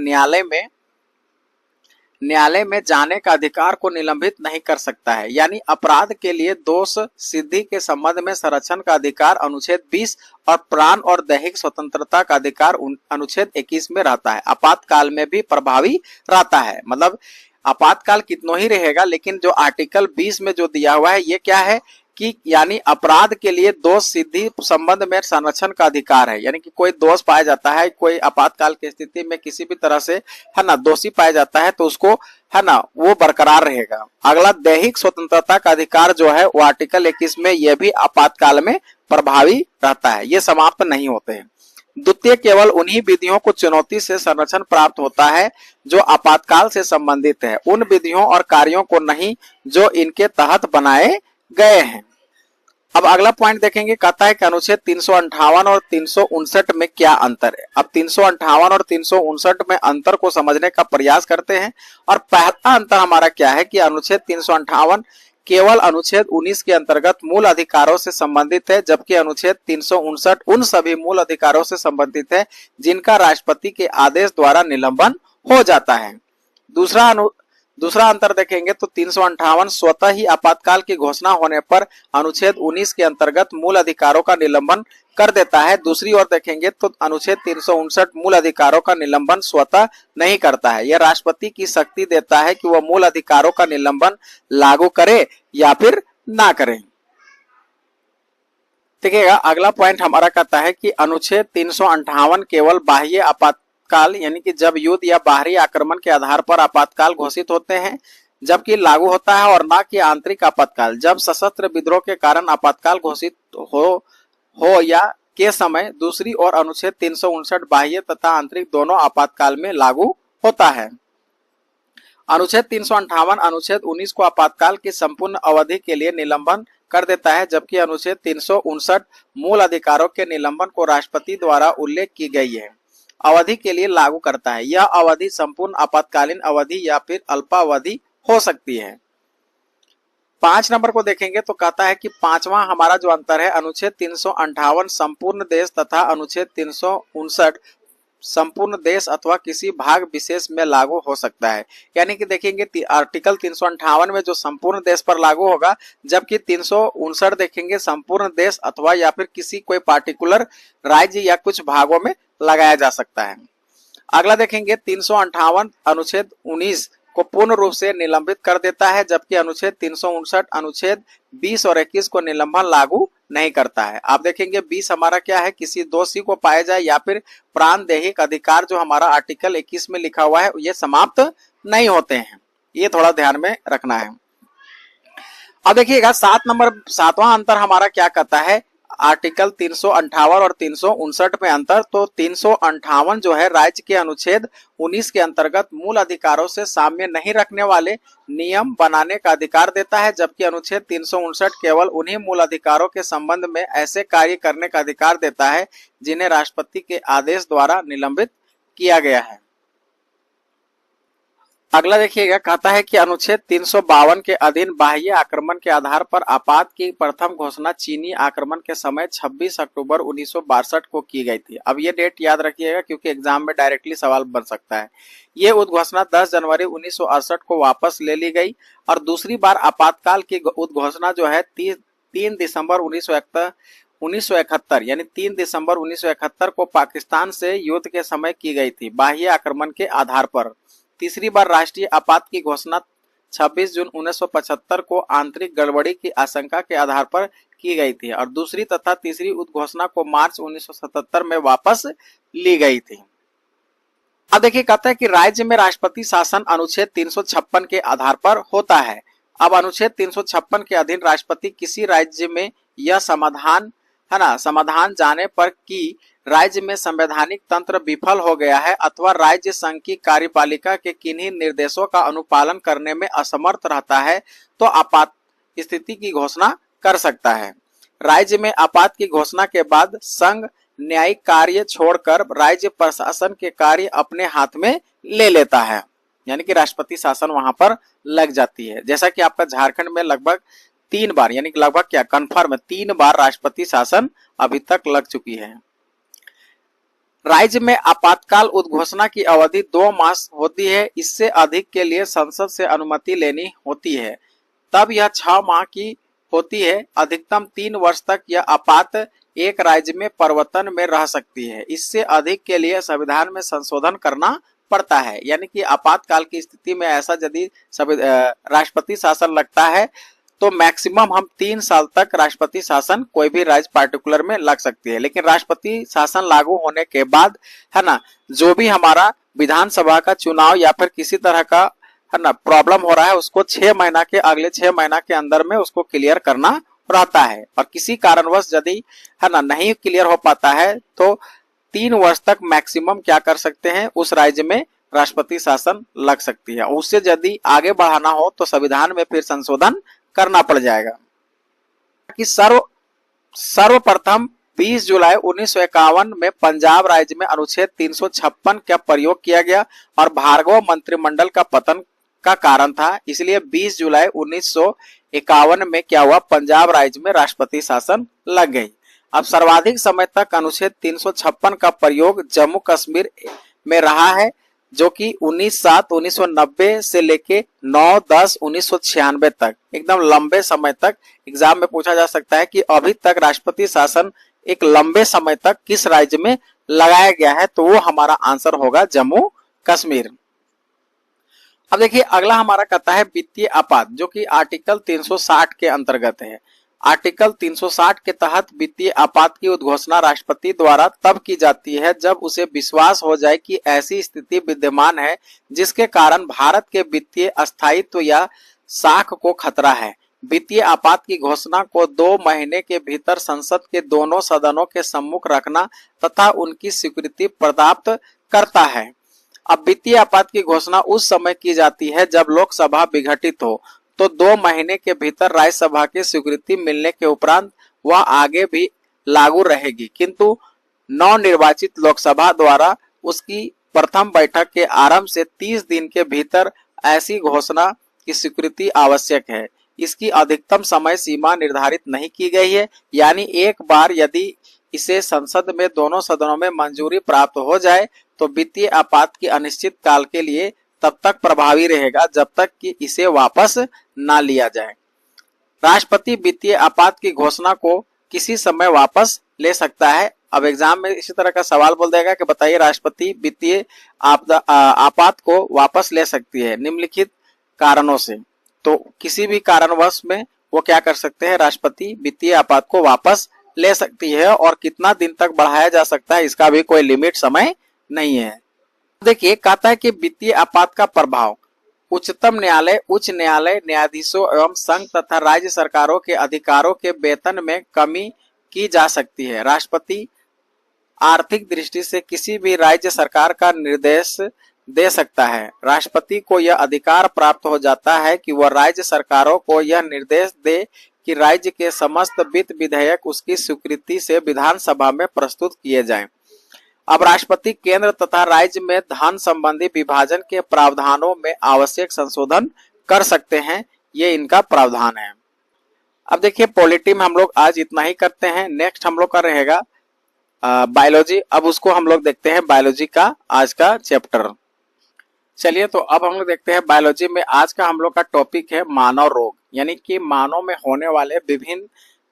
न्यायालय में जाने का अधिकार को निलंबित नहीं कर सकता है। यानी अपराध के लिए दोष सिद्धि के संबंध में संरक्षण का अधिकार अनुच्छेद 20 और प्राण और दैहिक स्वतंत्रता का अधिकार अनुच्छेद 21 में रहता है। आपातकाल में भी प्रभावी रहता है। मतलब आपातकाल कितना ही रहेगा, लेकिन जो आर्टिकल 20 में जो दिया हुआ है ये क्या है कि यानी अपराध के लिए दोष सिद्धि संबंध में संरक्षण का अधिकार है। यानी कि कोई दोष पाया जाता है, कोई आपातकाल की स्थिति में किसी भी तरह से है ना दोषी पाया जाता है तो उसको है ना वो बरकरार रहेगा। अगला, दैहिक स्वतंत्रता का अधिकार जो है वो आर्टिकल 21 में यह भी आपातकाल में प्रभावी रहता है, ये समाप्त नहीं होते हैं। द्वितीय, केवल उन्हीं विधियों को चुनौती से संरक्षण प्राप्त होता है जो आपातकाल से संबंधित है, उन विधियों और कार्यों को नहीं जो इनके तहत बनाए गए हैं। अब अगला पॉइंट देखेंगे, कहता है कि अनुच्छेद 358 और 359 में क्या अंतर है। अब 358 और 359 में अंतर को समझने का प्रयास करते हैं। और पहला अंतर हमारा क्या है कि अनुच्छेद 358 केवल अनुच्छेद 19 के अंतर्गत मूल अधिकारों से संबंधित है, जबकि अनुच्छेद 359 उन सभी मूल अधिकारों से संबंधित है जिनका राष्ट्रपति के आदेश द्वारा निलंबन हो जाता है। दूसरा अंतर देखेंगे तो 358 स्वतः ही आपातकाल की घोषणा होने पर अनुच्छेद 19 के अंतर्गत मूल अधिकारों का निलंबन कर देता है। दूसरी ओर देखेंगे तो अनुच्छेद 359 मूल अधिकारों का निलंबन स्वतः नहीं करता है। यह राष्ट्रपति की शक्ति देता है कि वह मूल अधिकारों का निलंबन लागू करे या फिर ना करे। देखिएगा, अगला पॉइंट हमारा कहता है कि अनुच्छेद 358 केवल बाह्य आपातकाल यानी कि जब युद्ध या बाहरी आक्रमण के आधार पर आपातकाल घोषित होते हैं जबकि लागू होता है, और न कि आंतरिक आपातकाल जब सशस्त्र विद्रोह के कारण आपातकाल घोषित हो या के समय। दूसरी ओर अनुच्छेद 359 बाह्य तथा आंतरिक दोनों आपातकाल में लागू होता है। अनुच्छेद 358 अनुच्छेद 19 को आपातकाल की संपूर्ण अवधि के लिए निलंबन कर देता है, जबकि अनुच्छेद 359 मूल अधिकारों के निलंबन को राष्ट्रपति द्वारा उल्लेख की गई है अवधि के लिए लागू करता है। यह अवधि संपूर्ण आपातकालीन अवधि या फिर अल्पावधि हो सकती है। 5 नंबर को देखेंगे तो कहता है कि पांचवा हमारा जो अंतर है, अनुच्छेद 358 संपूर्ण देश तथा अनुच्छेद 359 संपूर्ण देश अथवा किसी भाग विशेष में लागू हो सकता है। यानी कि देखेंगे आर्टिकल 358 में जो संपूर्ण देश पर लागू होगा, जबकि 359 देखेंगे संपूर्ण देश अथवा या फिर किसी कोई पार्टिकुलर राज्य या कुछ भागों में लगाया जा सकता है। अगला देखेंगे 358 अनुच्छेद 19 को पूर्ण रूप से निलंबित कर देता है, जबकि अनुच्छेद 359 अनुच्छेद 20 और 21 को निलंबन लागू नहीं करता है। आप देखेंगे 20 हमारा क्या है, किसी दोषी को पाया जाए या फिर प्राणदैहिक अधिकार जो हमारा आर्टिकल 21 में लिखा हुआ है ये समाप्त नहीं होते हैं, ये थोड़ा ध्यान में रखना है। अब देखिएगा 7वां अंतर हमारा क्या कहता है, आर्टिकल 358 और 359 में अंतर। तो 358 जो है राज्य के अनुच्छेद 19 के अंतर्गत मूल अधिकारों से साम्य नहीं रखने वाले नियम बनाने का अधिकार देता है, जबकि अनुच्छेद 359 केवल उन्हीं मूल अधिकारों के संबंध में ऐसे कार्य करने का अधिकार देता है जिन्हें राष्ट्रपति के आदेश द्वारा निलंबित किया गया है। अगला देखिएगा, कहता है कि अनुच्छेद 352 के अधीन बाह्य आक्रमण के आधार पर आपात की प्रथम घोषणा चीनी आक्रमण के समय 26 अक्टूबर 1962 को की गई थी। अब ये डेट याद रखिएगा क्योंकि एग्जाम में डायरेक्टली सवाल बन सकता है। ये उद्घोषणा 10 जनवरी 1968 को वापस ले ली गई और दूसरी बार आपातकाल की उद्घोषणा जो है 3 दिसंबर 1971 यानी 3 दिसंबर 1971 को पाकिस्तान से युद्ध के समय की गई थी, बाह्य आक्रमण के आधार पर। तीसरी बार राष्ट्रीय आपात की घोषणा 26 जून 1975 को आंतरिक गड़बड़ी की आशंका के आधार पर की गई थी और दूसरी तथा तीसरी उद्घोषणा को मार्च 1977 में वापस ली गई थी। अब देखिए, कहता है कि राज्य में राष्ट्रपति शासन अनुच्छेद 356 के आधार पर होता है। अब अनुच्छेद 356 के अधीन राष्ट्रपति किसी राज्य में यह समाधान जाने पर कि राज्य में संवैधानिक तंत्र विफल हो गया है अथवा राज्य संघ की कार्यपालिका के किन्हीं निर्देशों का अनुपालन करने में असमर्थ रहता है तो आपात स्थिति की घोषणा कर सकता है। राज्य में आपात की घोषणा के बाद संघ न्यायिक कार्य छोड़कर राज्य प्रशासन के कार्य अपने हाथ में ले लेता है, यानी कि राष्ट्रपति शासन वहां पर लग जाती है। जैसा कि आपका झारखंड में लगभग 3 बार यानी कि लगभग क्या कन्फर्म 3 बार राष्ट्रपति शासन अभी तक लग चुकी है। राज्य में आपातकाल उद्घोषणा की अवधि 2 मास होती है, इससे अधिक के लिए संसद से अनुमति लेनी होती है, तब यह 6 माह की होती है। अधिकतम 3 वर्ष तक यह आपात एक राज्य में परिवर्तन में रह सकती है, इससे अधिक के लिए संविधान में संशोधन करना पड़ता है। यानी कि आपातकाल की स्थिति में ऐसा यदि राष्ट्रपति शासन लगता है तो मैक्सिमम हम 3 साल तक राष्ट्रपति शासन कोई भी राज्य पार्टिकुलर में लग सकती है। लेकिन राष्ट्रपति शासन लागू होने के बाद है ना, जो भी हमारा विधानसभा का चुनाव या फिर किसी तरह का है ना प्रॉब्लम हो रहा है उसको अगले 6 महीना के अंदर में उसको क्लियर करना रहता है। और किसी कारणवश यदि है ना नहीं क्लियर हो पाता है तो 3 वर्ष तक मैक्सिमम क्या कर सकते हैं, उस राज्य में राष्ट्रपति शासन लग सकती है। उससे यदि आगे बढ़ाना हो तो संविधान में फिर संशोधन करना पड़ जाएगा। कि सर्वप्रथम 20 जुलाई 1951 में पंजाब राज्य में अनुच्छेद 356 का प्रयोग किया गया और भार्गव मंत्रिमंडल का पतन का कारण था, इसलिए 20 जुलाई 1951 में क्या हुआ, पंजाब राज्य में राष्ट्रपति शासन लग गई। अब सर्वाधिक समय तक अनुच्छेद 356 का प्रयोग जम्मू कश्मीर में रहा है, जो कि 19/7/1990 से लेके 9/10/1996 तक एकदम लंबे समय तक एग्जाम में पूछा जा सकता है कि अभी तक राष्ट्रपति शासन एक लंबे समय तक किस राज्य में लगाया गया है, तो वो हमारा आंसर होगा जम्मू कश्मीर। अब देखिए, अगला हमारा कहता है वित्तीय आपात, जो कि आर्टिकल 360 के अंतर्गत है। आर्टिकल 360 के तहत वित्तीय आपात की उद्घोषणा राष्ट्रपति द्वारा तब की जाती है जब उसे विश्वास हो जाए कि ऐसी स्थिति विद्यमान है जिसके कारण भारत के वित्तीय अस्थायित्व या साख को खतरा है। वित्तीय आपात की घोषणा को 2 महीने के भीतर संसद के दोनों सदनों के सम्मुख रखना तथा उनकी स्वीकृति प्राप्त करता है। अब वित्तीय आपात की घोषणा उस समय की जाती है जब लोकसभा विघटित हो, तो 2 महीने के भीतर राज्यसभा की स्वीकृति मिलने के उपरांत वह आगे भी लागू रहेगी, किंतु नवनिर्वाचित लोकसभा द्वारा उसकी प्रथम बैठक के आरंभ से 30 दिन के भीतर ऐसी घोषणा की स्वीकृति आवश्यक है। इसकी अधिकतम समय सीमा निर्धारित नहीं की गई है, यानी एक बार यदि इसे संसद में दोनों सदनों में मंजूरी प्राप्त हो जाए तो वित्तीय आपात की अनिश्चित काल के लिए तब तक प्रभावी रहेगा जब तक कि इसे वापस ना लिया जाए। राष्ट्रपति वित्तीय आपात की घोषणा को किसी समय वापस ले सकता है। अब एग्जाम में इसी तरह का सवाल बोल देगा कि बताइए राष्ट्रपति वित्तीय आपात को वापस ले सकती है निम्नलिखित कारणों से। तो किसी भी कारणवश में वो क्या कर सकते हैं, राष्ट्रपति वित्तीय आपात को वापस ले सकती है, और कितना दिन तक बढ़ाया जा सकता है इसका भी कोई लिमिट समय नहीं है। देखिए कहता है कि वित्तीय आपात का प्रभाव उच्चतम न्यायालय, उच्च न्यायालय, न्यायाधीशों एवं संघ तथा राज्य सरकारों के अधिकारों के वेतन में कमी की जा सकती है। राष्ट्रपति आर्थिक दृष्टि से किसी भी राज्य सरकार का निर्देश दे सकता है। राष्ट्रपति को यह अधिकार प्राप्त हो जाता है कि वह राज्य सरकारों को यह निर्देश दे कि राज्य के समस्त वित्त विधेयक उसकी स्वीकृति से विधानसभा में प्रस्तुत किए जाएं। अब राष्ट्रपति केंद्र तथा राज्य में धन संबंधी विभाजन के प्रावधानों में आवश्यक संशोधन कर सकते हैं, ये इनका प्रावधान है। अब देखिए पॉलिटी में हम लोग आज इतना ही करते हैं। नेक्स्ट हम लोग का रहेगा बायोलॉजी। अब उसको हम लोग देखते हैं बायोलॉजी का आज का चैप्टर। चलिए तो अब हम लोग देखते हैं बायोलॉजी में आज का हम लोग का टॉपिक है मानव रोग, यानी कि मानव में होने वाले विभिन्न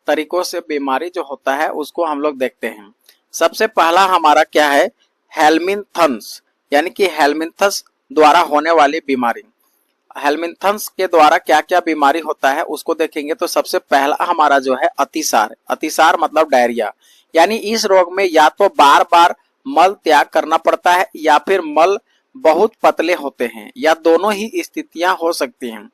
तरीकों से बीमारी जो होता है उसको हम लोग देखते हैं। सबसे पहला हमारा क्या है, हेल्मिंथ्स, यानी कि हेल्मिंथस द्वारा होने वाली बीमारी। हेल्मिंथस के द्वारा क्या क्या बीमारी होता है उसको देखेंगे। तो सबसे पहला हमारा जो है अतिसार। अतिसार मतलब डायरिया, यानी इस रोग में या तो बार बार मल त्याग करना पड़ता है या फिर मल बहुत पतले होते हैं, या दोनों ही स्थितियां हो सकती हैं।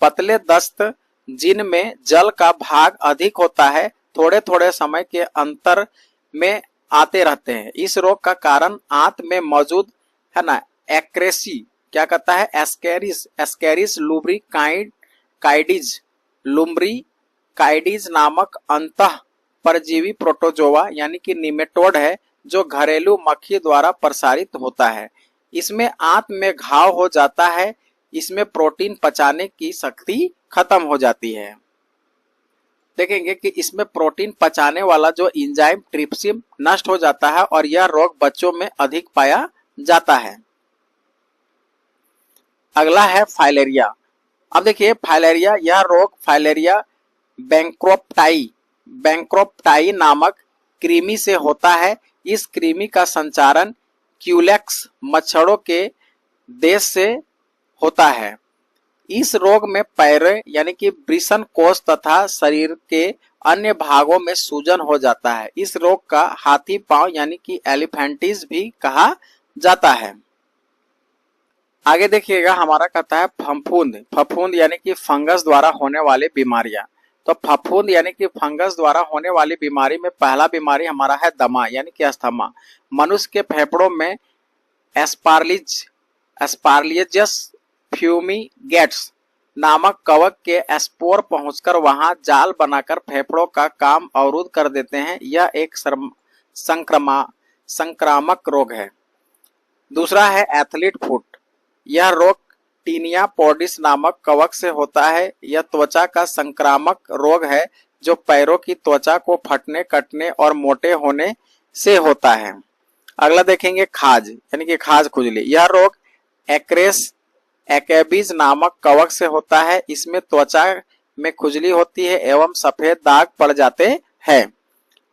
पतले दस्त जिनमें जल का भाग अधिक होता है थोड़े थोड़े समय के अंतर में आते रहते हैं। इस रोग का कारण आंत में मौजूद है ना एक्रेसी क्या कहता है, एस्केरिस लुम्ब्रिकाइडिज नामक अंतः परजीवी प्रोटोजोआ यानी कि निमेटोड है, जो घरेलू मक्खी द्वारा प्रसारित होता है। इसमें आंत में घाव हो जाता है, इसमें प्रोटीन पचाने की शक्ति खत्म हो जाती है। देखेंगे कि इसमें प्रोटीन पचाने वाला जो एंजाइम ट्रिप्सिन नष्ट हो जाता है और यह रोग बच्चों में अधिक पाया जाता है। अगला है फाइलेरिया। अब देखिए फाइलेरिया, यह रोग फाइलेरिया बैंक्रोप्टाई नामक कृमि से होता है। इस कृमि का संचारण क्यूलेक्स मच्छरों के देश से होता है। इस रोग में पैर यानी कि वृषण कोष तथा शरीर के अन्य भागों में सूजन हो जाता है। इस रोग का हाथी पांव यानी कि एलिफेंटिस भी कहा जाता है। आगे देखिएगा हमारा कहता है फफूंद यानी कि फंगस द्वारा होने वाली बीमारियां। तो फफूंद यानी कि फंगस द्वारा होने वाली बीमारी में पहला बीमारी हमारा है दमा यानी कि अस्थमा। मनुष्य के फेफड़ों में एस्पार्लियस फ्यूमिगेट्स नामक कवक के स्पोर पहुंचकर वहां जाल बनाकर फेफड़ों का काम अवरुद्ध कर देते हैं। यह एक संक्रामक रोग है। दूसरा है एथलीट फुट। यह रोग टीनिया पॉडिस नामक कवक से होता है। यह त्वचा का संक्रामक रोग है जो पैरों की त्वचा को फटने, कटने और मोटे होने से होता है। अगला देखेंगे खाज यानी कि खाज खुजली। यह रोग एक्रेस नामक कवक से होता है। इसमें त्वचा में खुजली होती है एवं सफेद दाग पड़ जाते हैं।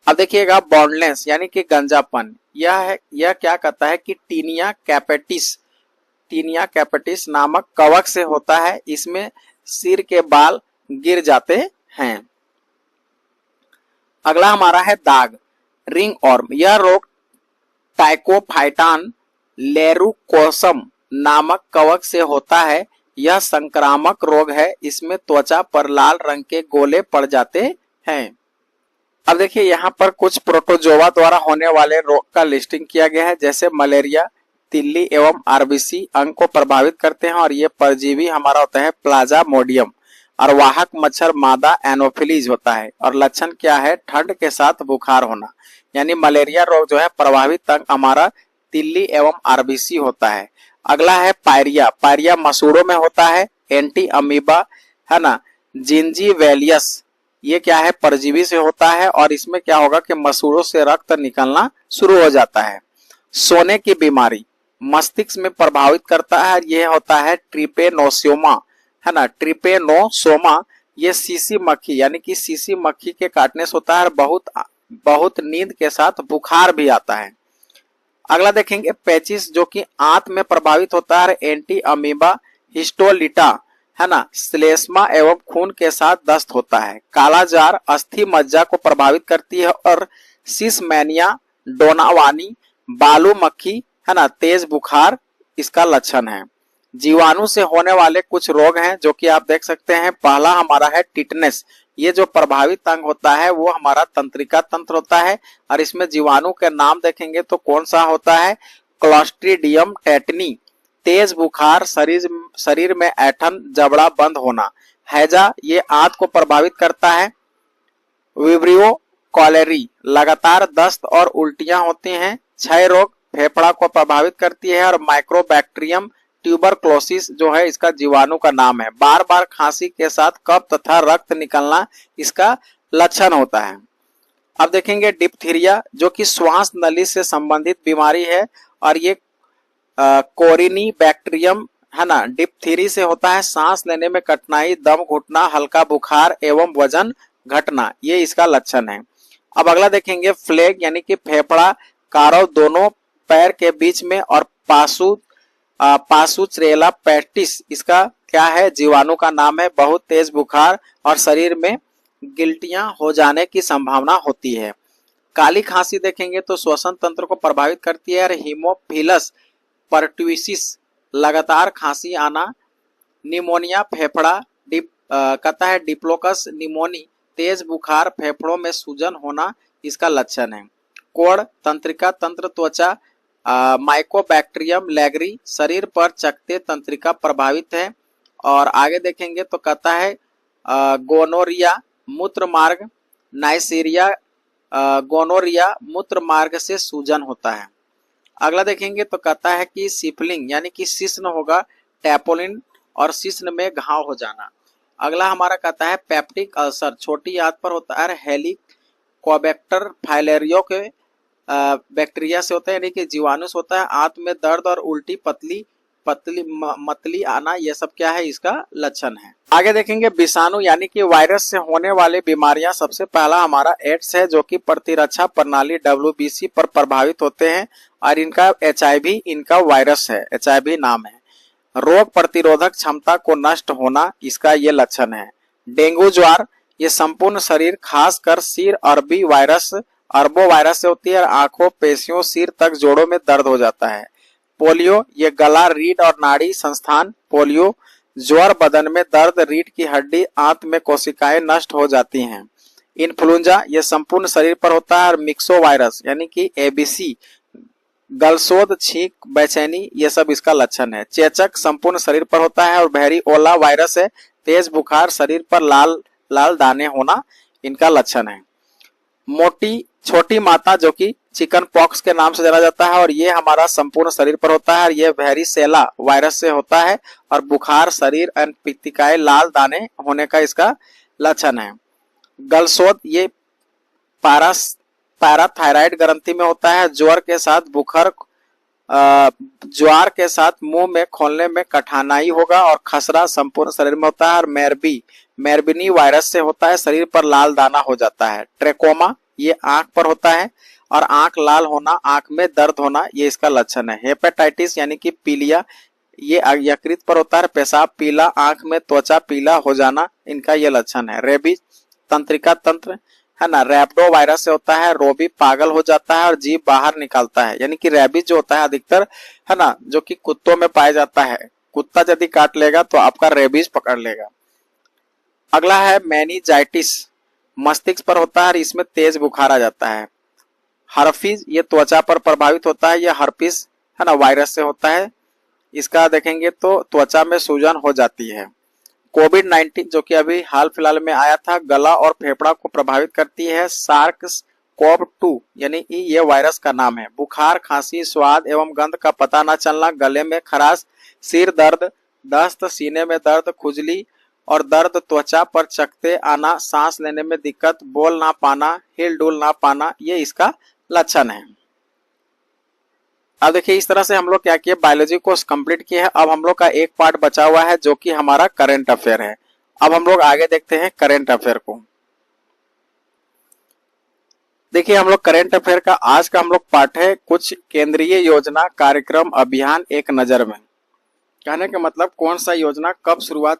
अब देखिएगा बॉन्डलेस यानी कि गंजापन। यह क्या कहता है कि टीनिया कैपेटिस नामक कवक से होता है। इसमें सिर के बाल गिर जाते हैं। अगला हमारा है दाग रिंग ऑर्म। यह रोग टाइकोफाइटान लेरुकोसम नामक कवक से होता है। यह संक्रामक रोग है। इसमें त्वचा पर लाल रंग के गोले पड़ जाते हैं। अब देखिए यहाँ पर कुछ प्रोटोजोआ द्वारा होने वाले रोग का लिस्टिंग किया गया है, जैसे मलेरिया, तिल्ली एवं आरबीसी अंग को प्रभावित करते हैं और ये परजीवी हमारा होता है प्लाज्मोडियम, और वाहक मच्छर मादा एनोफिलीज होता है। और लक्षण क्या है, ठंड के साथ बुखार होना। यानी मलेरिया रोग जो है प्रभावित अंग हमारा तिल्ली एवं आरबीसी होता है। अगला है पायरिया। पायरिया मसूड़ों में होता है। एंटी अमीबा है ना, जिंजीवेलियस, ये क्या है, परजीवी से होता है और इसमें क्या होगा कि मसूड़ों से रक्त निकलना शुरू हो जाता है। सोने की बीमारी मस्तिष्क में प्रभावित करता है, यह होता है ट्रिपेनोसोमा, है ना, ट्रिपेनोसोमा। ये सीसी मक्खी यानी कि सीसी मक्खी के काटने से होता है और बहुत नींद के साथ बुखार भी आता है। अगला देखेंगे पेचिस, जो कि आंत में प्रभावित होता है, एंटी अमीबा हिस्टोलिटा, है ना, श्लेष्मा एवं खून के साथ दस्त होता है। कालाजार अस्थि मज्जा को प्रभावित करती है और सिसमैनिया डोनावानी बालू मक्खी, है ना, तेज बुखार इसका लक्षण है। जीवाणु से होने वाले कुछ रोग हैं जो कि आप देख सकते हैं। पहला हमारा है टिटनेस, ये जो प्रभावित अंग होता है वो हमारा तंत्रिका तंत्र होता है और इसमें जीवाणु के नाम देखेंगे तो कौन सा होता है, क्लॉस्ट्रीडियम टेटनी। तेज बुखार, शरीर में ऐंठन, जबड़ा बंद होना। हैजा, ये आंत को प्रभावित करता है। विब्रियो कॉलेरी, लगातार दस्त और उल्टियां होती हैं। क्षय रोग फेफड़ा को प्रभावित करती है और माइक्रोबैक्टीरियम ट्यूबरक्लोसिस जो है इसका जीवाणु का नाम है। बार बार खांसी के साथ कफ तथा रक्त निकलना इसका लक्षण होता है। अब देखेंगे डिप्थीरिया, जो कि श्वास नली से संबंधित बीमारी है और ये कोरिनी बैक्टीरियम, है ना, डिप्थीरी से होता है। सांस लेने में कठिनाई, दम घुटना, हल्का बुखार एवं वजन घटना, ये इसका लक्षण है। अब अगला देखेंगे फ्लेग, यानी कि फेफड़ा कारव दोनों पैर के बीच में और पासुचरेला पैटिस, इसका क्या है, जीवाणु का नाम है। बहुत तेज बुखार और शरीर में गिल्टियां हो जाने की संभावना होती है। काली खांसी देखेंगे तो श्वसन तंत्र को प्रभावित करती है और हीमोफिलस परट्यूसिस, लगातार खांसी आना। निमोनिया फेफड़ा, कहता है डिप्लोकस निमोनी, तेज बुखार, फेफड़ों में सूजन होना इसका लक्षण है। कोढ़, तंत्रिका तंत्र, त्वचा, माइकोबैक्टीरियम लेगरी, शरीर पर चकते तंत्रिका प्रभावित है। और आगे देखेंगे तो कहता है गोनोरिया मूत्र मार्ग, नाइसीरिया गोनोरिया मूत्र मार्ग से सूजन होता है। अगला देखेंगे तो कहता है कि सिफलिंग, यानी कि शिश्न होगा, टैपोलिन और शिश्न में घाव हो जाना। अगला हमारा कहता है पेप्टिक अल्सर, छोटी आंत पर होता है। हेलिकोबैक्टर फाइलेरियो के बैक्टीरिया से होता है, यानी कि जीवाणु से होता है। आंत में दर्द और उल्टी, मतली आना, ये सब क्या है, इसका लक्षण है। आगे देखेंगे विषाणु, यानी कि वायरस से होने वाली बीमारियां। सबसे पहला हमारा एड्स है, जो कि प्रतिरक्षा प्रणाली WBC पर प्रभावित होते हैं और इनका HIV इनका वायरस है, HIV नाम है। रोग प्रतिरोधक क्षमता को नष्ट होना, इसका ये लक्षण है। डेंगू ज्वार, ये संपूर्ण शरीर खासकर सिर अरबो वायरस से होती है और आंखों, पेशियों, सिर तक जोड़ों में दर्द हो जाता है। पोलियो, ये गला, रीढ़ और नाड़ी संस्थान पोलियो। ज्वर, बदन में दर्द, रीढ़ की हड्डी, आंत में कोशिकाएं नष्ट हो जाती हैं। इन्फ्लुएंजा, ये संपूर्ण शरीर पर होता है और मिक्सो वायरस, यानी कि ABC, गलसोद, छींक, बेचैनी, ये सब इसका लक्षण है। चेचक संपूर्ण शरीर पर होता है और वेरिओला वायरस है। तेज बुखार, शरीर पर लाल लाल दाने होना इनका लक्षण है। छोटी माता, जो कि चिकन पॉक्स के नाम से जाना जाता है और ये हमारा संपूर्ण शरीर पर होता है और ये वेरिसेला वायरस से होता है और बुखार, शरीर एवं पित्तिकाएं, लाल दाने होने का इसका लक्षण है। गलसोद, ये पैराथायराइड ग्रंथि में होता है। ज्वर के साथ ज्वार के साथ मुंह में खोलने में कठिनाई होगा और खसरा संपूर्ण शरीर में होता है और मेरबिनी वायरस से होता है, शरीर पर लाल दाना हो जाता है। ट्रेकोमा, ये आंख पर होता है और आंख लाल होना, आंख में दर्द होना, ये इसका लक्षण है। हेपेटाइटिस, यानी कि पीलिया, ये यकृत पर होता है। पेशाब पीला, आंख में त्वचा पीला हो जाना, इनका ये लक्षण है। रेबीज, तंत्रिका तंत्र, है ना, रैप्डो वायरस से होता है। रोबी, पागल हो जाता है और जीभ बाहर निकालता है, यानी कि रेबीज जो होता है अधिकतर, है ना, जो कि कुत्तों में पाया जाता है। कुत्ता यदि काट लेगा तो आपका रेबीज पकड़ लेगा। अगला है मेनिजाइटिस, मस्तिष्क पर होता है और इसमें तेज बुखार आ जाता है। हर्पीज, ये त्वचा पर प्रभावित होता है। यह हर्पीज, है ना, वायरस से होता है। इसका देखेंगे तो त्वचा में सूजन हो जाती है। कोविड-19, जो कि अभी हाल फिलहाल में आया था, गला और फेफड़ा को प्रभावित करती है। SARS-CoV-2, यानी कि ये वायरस का नाम है। बुखार, खांसी, स्वाद एवं गंध का पता न चलना, गले में खराश, सिर दर्द, दस्त, सीने में दर्द, खुजली, और दर्द त्वचा पर चकत्ते आना, सांस लेने में दिक्कत, बोल ना पाना, हिल डुल ना पाना, ये इसका लक्षण है। अब देखिए इस तरह से हम लोग क्या किए, बायोलॉजी कोर्स कंप्लीट किए हैं। अब हम लोग का एक पार्ट बचा हुआ है जो कि हमारा करंट अफेयर है। अब हम लोग आगे देखते हैं करंट अफेयर को। देखिए हम लोग करंट अफेयर का आज का हम लोग पार्ट है कुछ केंद्रीय योजना कार्यक्रम अभियान एक नजर में। कहने का मतलब कौन सा योजना कब शुरुआत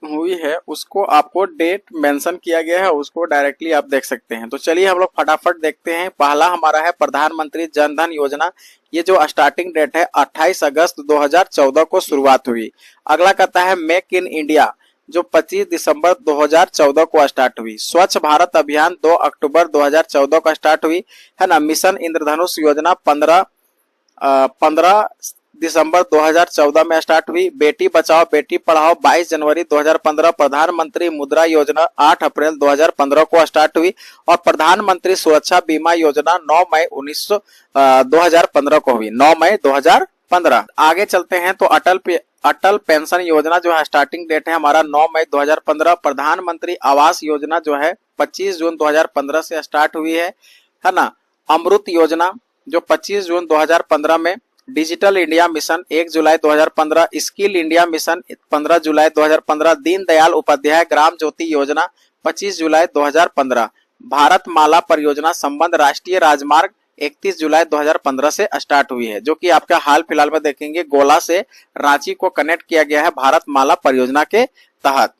हुई है उसको आपको डेट मेंशन किया गया है, उसको डायरेक्टली आप देख सकते हैं। तो चलिए हम लोग फटाफट देखते हैं। पहला हमारा है प्रधानमंत्री जन धन योजना। ये जो स्टार्टिंग डेट है 28 अगस्त 2014 को शुरुआत हुई। अगला कहता है मेक इन इंडिया, जो 25 दिसंबर 2014 को स्टार्ट हुई। स्वच्छ भारत अभियान 2 अक्टूबर 2014 को स्टार्ट हुई है ना। मिशन इंद्रधनुष योजना 15 दिसंबर 2014 में स्टार्ट हुई। बेटी बचाओ बेटी पढ़ाओ 22 जनवरी 2015। प्रधानमंत्री मुद्रा योजना 8 अप्रैल 2015 को स्टार्ट हुई। और प्रधानमंत्री सुरक्षा बीमा योजना 9 मई 2015 को हुई, 9 मई 2015। आगे चलते हैं तो अटल पेंशन योजना जो है स्टार्टिंग डेट है हमारा 9 मई 2015। प्रधानमंत्री आवास योजना जो है 25 जून 2015 से स्टार्ट हुई है ना। अमृत योजना जो 25 जून 2015 में। डिजिटल इंडिया मिशन 1 जुलाई 2015। स्किल इंडिया मिशन 15 जुलाई 2015। दीनदयाल उपाध्याय ग्राम ज्योति योजना 25 जुलाई 2015। भारत माला परियोजना संबंध राष्ट्रीय राजमार्ग 31 जुलाई 2015 से स्टार्ट हुई है, जो कि आपका हाल फिलहाल में देखेंगे गोला से रांची को कनेक्ट किया गया है भारत माला परियोजना के तहत।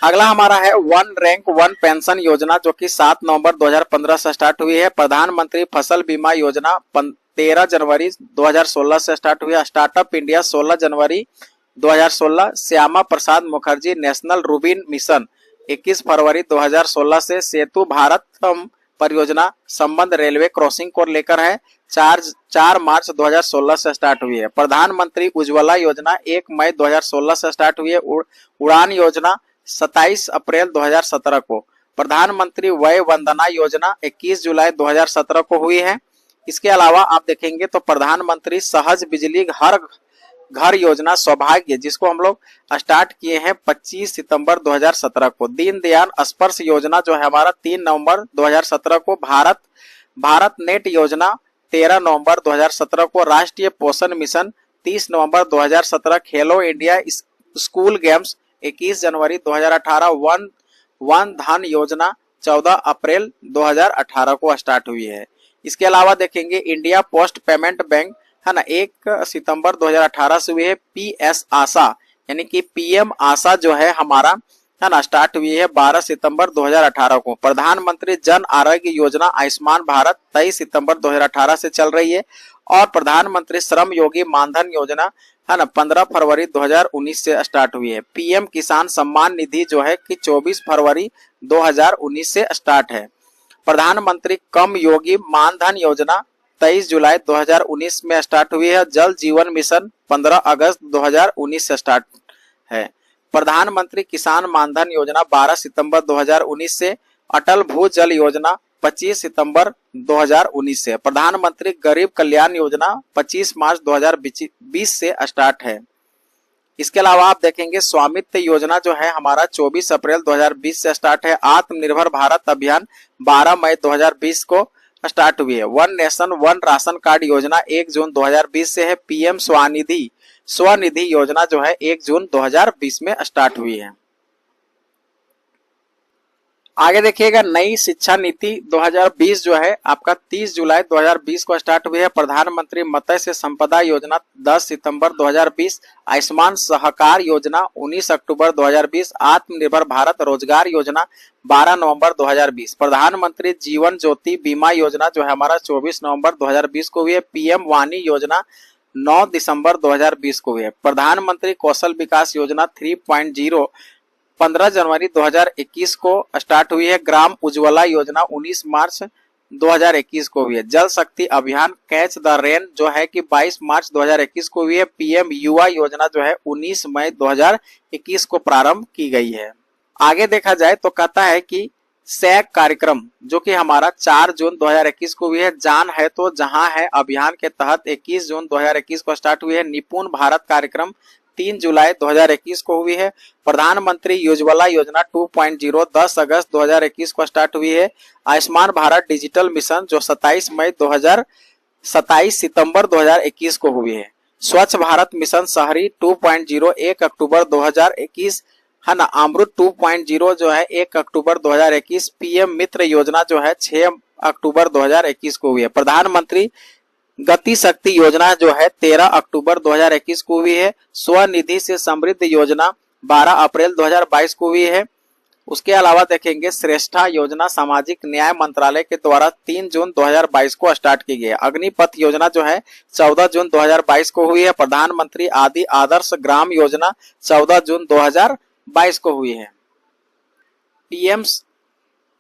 अगला हमारा है वन रैंक वन पेंशन योजना, जो कि 7 नवंबर 2015 से स्टार्ट हुई है। प्रधानमंत्री फसल बीमा योजना 13 जनवरी 2016 से स्टार्ट हुई है। स्टार्टअप इंडिया 16 जनवरी 2016। Shyama Prasad Mukherjee national Rubin mission 21 फरवरी 2016 से। सेतु भारतम परियोजना संबंध रेलवे क्रॉसिंग को लेकर है, 4 मार्च 2016 से स्टार्ट हुई है। प्रधानमंत्री उज्ज्वला योजना 1 मई 2016 से स्टार्ट हुई है। उड़ान योजना 27 अप्रैल 2017 को। प्रधानमंत्री वय वंदना योजना 21 जुलाई 2017 को हुई है। इसके अलावा आप देखेंगे तो प्रधानमंत्री सहज बिजली हर घर योजना सौभाग्य, जिसको हम लोग स्टार्ट किए हैं 25 सितंबर 2017 को। दीनदयाल स्पर्श योजना जो है हमारा 3 नवंबर 2017 को। भारत नेट योजना 13 नवंबर 2017 को। राष्ट्रीय पोषण मिशन 30 नवंबर 2017। खेलो इंडिया स्कूल गेम्स 21 जनवरी 2018। वन धन योजना 14 अप्रैल 2018 को स्टार्ट हुई है। इसके अलावा देखेंगे इंडिया पोस्ट पेमेंट बैंक है ना, 1 सितंबर 2018 से हुई है। PS आशा यानी कि PM आशा जो है हमारा है ना स्टार्ट हुई है 12 सितंबर 2018 को। प्रधानमंत्री जन आरोग्य योजना आयुष्मान भारत 23 सितंबर 2018 से चल रही है। और प्रधानमंत्री श्रम योगी मानधन योजना है ना 15 फरवरी 2019 से स्टार्ट हुई है। PM किसान सम्मान निधि जो है कि 24 फरवरी 2019 से स्टार्ट है। प्रधानमंत्री कम योगी मानधन योजना 23 जुलाई 2019 में स्टार्ट हुई है। जल जीवन मिशन 15 अगस्त 2019 से स्टार्ट है। प्रधानमंत्री किसान मानधन योजना 12 सितंबर 2019 से। अटल भूजल योजना 25 सितंबर 2019 से। प्रधानमंत्री गरीब कल्याण योजना 25 मार्च 2020 से स्टार्ट है। इसके अलावा आप देखेंगे स्वामित्व योजना जो है हमारा 24 अप्रैल 2020 से स्टार्ट है। आत्मनिर्भर भारत अभियान 12 मई 2020 को स्टार्ट हुई है। One nation one ration card योजना 1 जून 2020 से है। PM स्वनिधि योजना जो है 1 जून 2020 में स्टार्ट हुई है। आगे देखिएगा नई शिक्षा नीति 2020 जो है आपका 30 जुलाई 2020 को स्टार्ट हुई है। प्रधानमंत्री मत्स्य संपदा योजना 10 सितंबर 2020। आयुष्मान सहकार योजना 19 अक्टूबर 2020। आत्मनिर्भर भारत रोजगार योजना 12 नवंबर 2020। प्रधानमंत्री जीवन ज्योति बीमा योजना जो है हमारा 24 नवंबर 2020 को हुई है। PM वाणी योजना 9 दिसंबर 2020 को हुई है। प्रधानमंत्री कौशल विकास योजना 3.0 15 जनवरी 2021 को स्टार्ट हुई है। ग्राम उज्ज्वला योजना 19 मार्च 2021 को हुई है। जल शक्ति अभियान कैच द रेन जो है कि 22 मार्च 2021 को हुई है। PM युवा योजना जो है 19 मई 2021 को प्रारंभ की गई है। आगे देखा जाए तो कहता है कि सैक कार्यक्रम जो कि हमारा 4 जून 2021 को हुई है। जान है तो जहां है अभियान के तहत 21 जून 2021 को स्टार्ट हुई है। निपुण भारत कार्यक्रम 3 जुलाई 2021 को हुई है। प्रधानमंत्री उज्ज्वला योजना 2.0 10 अगस्त 2021 को स्टार्ट हुई है। आयुष्मान भारत डिजिटल मिशन जो 27 सितंबर 2021 को हुई है। स्वच्छ भारत मिशन शहरी 2.0 1 अक्टूबर 2021 है ना। अमृत 2.0 जो है 1 अक्टूबर 2021। पीएम मित्र योजना जो है 6 अक्टूबर 2021 को हुई है। प्रधानमंत्री गति शक्ति योजना जो है 13 अक्टूबर 2021 को हुई है। स्वनिधि से समृद्ध योजना 12 अप्रैल 2022 को हुई है। उसके अलावा देखेंगे श्रेष्ठा योजना सामाजिक न्याय मंत्रालय के द्वारा 3 जून 2022 को स्टार्ट की गई है। अग्निपथ योजना जो है 14 जून 2022 को हुई है। प्रधानमंत्री आदि आदर्श ग्राम योजना 14 जून 2022 को हुई है। पीएम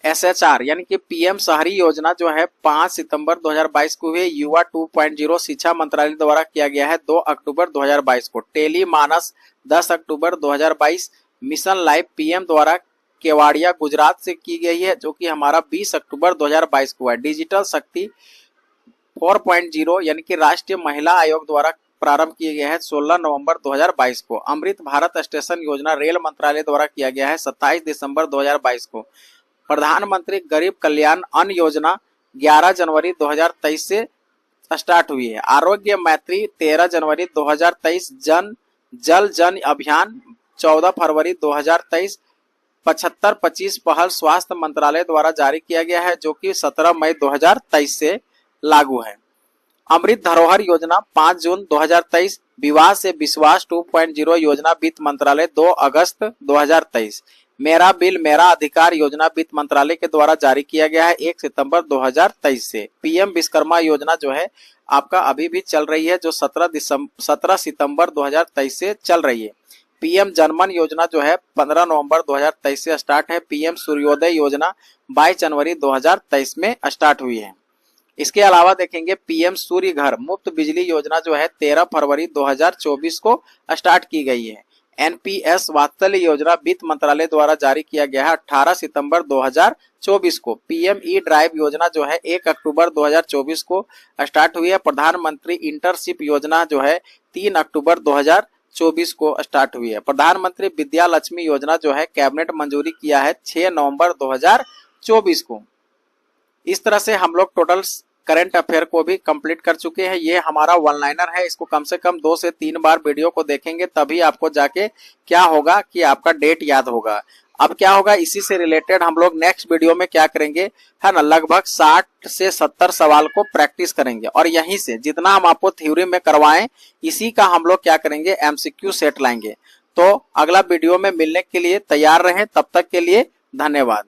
SHR यानी कि पीएम शहरी योजना जो है 5 सितंबर 2022 को हुई। युवा 2.0 शिक्षा मंत्रालय द्वारा किया गया है 2 अक्टूबर 2022 को। टेली मानस 10 अक्टूबर 2022। मिशन लाइफ पीएम द्वारा केवाड़िया गुजरात से की गई है जो कि हमारा 20 अक्टूबर 2022 को है। डिजिटल शक्ति 4.0 यानी कि राष्ट्रीय महिला आयोग द्वारा प्रारंभ किया गया है 16 नवंबर 2022 को। अमृत भारत स्टेशन योजना रेल मंत्रालय द्वारा किया गया है 27 दिसंबर 2022 को। प्रधानमंत्री गरीब कल्याण अन्न योजना 11 जनवरी 2023 से स्टार्ट हुई है। आरोग्य मैत्री 13 जनवरी 2023। जल जन अभियान 14 फरवरी 2023। 75-25 पहल स्वास्थ्य मंत्रालय द्वारा जारी किया गया है जो कि 17 मई 2023 से लागू है। अमृत धरोहर योजना 5 जून 2023। विवाह से विश्वास 2.0 योजना वित्त मंत्रालय 2 अगस्त 2023। मेरा बिल मेरा अधिकार योजना वित्त मंत्रालय के द्वारा जारी किया गया है 1 सितंबर 2023 से। पीएम विश्वकर्मा योजना जो है आपका अभी भी चल रही है जो 17 सितंबर 2023 से चल रही है। पीएम जनमन योजना जो है 15 नवंबर 2023 से स्टार्ट है। पीएम सूर्योदय योजना 22 जनवरी 2023 में स्टार्ट हुई है। इसके अलावा देखेंगे पीएम सूर्य घर मुफ्त बिजली योजना जो है 13 फरवरी 2024 को स्टार्ट की गई है। एनपीएस वात्सल्य योजना वित्त मंत्रालय द्वारा जारी किया गया है 18 सितंबर 2024 को। पीएम ई ड्राइव योजना जो है 1 अक्टूबर 2024 को स्टार्ट हुई है। प्रधानमंत्री इंटर्नशिप योजना जो है 3 अक्टूबर 2024 को स्टार्ट हुई है। प्रधानमंत्री विद्या लक्ष्मी योजना जो है कैबिनेट मंजूरी किया है 6 नवंबर 2024 को। इस तरह से हम लोग टोटल करंट अफेयर को भी कंप्लीट कर चुके हैं। ये हमारा वन लाइनर है, इसको कम से कम 2 से 3 बार वीडियो को देखेंगे तभी आपको जाके क्या होगा कि आपका डेट याद होगा। अब क्या होगा इसी से रिलेटेड हम लोग नेक्स्ट वीडियो में क्या करेंगे है ना, लगभग 60 से 70 सवाल को प्रैक्टिस करेंगे और यहीं से जितना हम आपको थ्योरी में करवाएं इसी का हम लोग क्या करेंगे एमसीक्यू सेट लाएंगे। तो अगला वीडियो में मिलने के लिए तैयार रहें, तब तक के लिए धन्यवाद।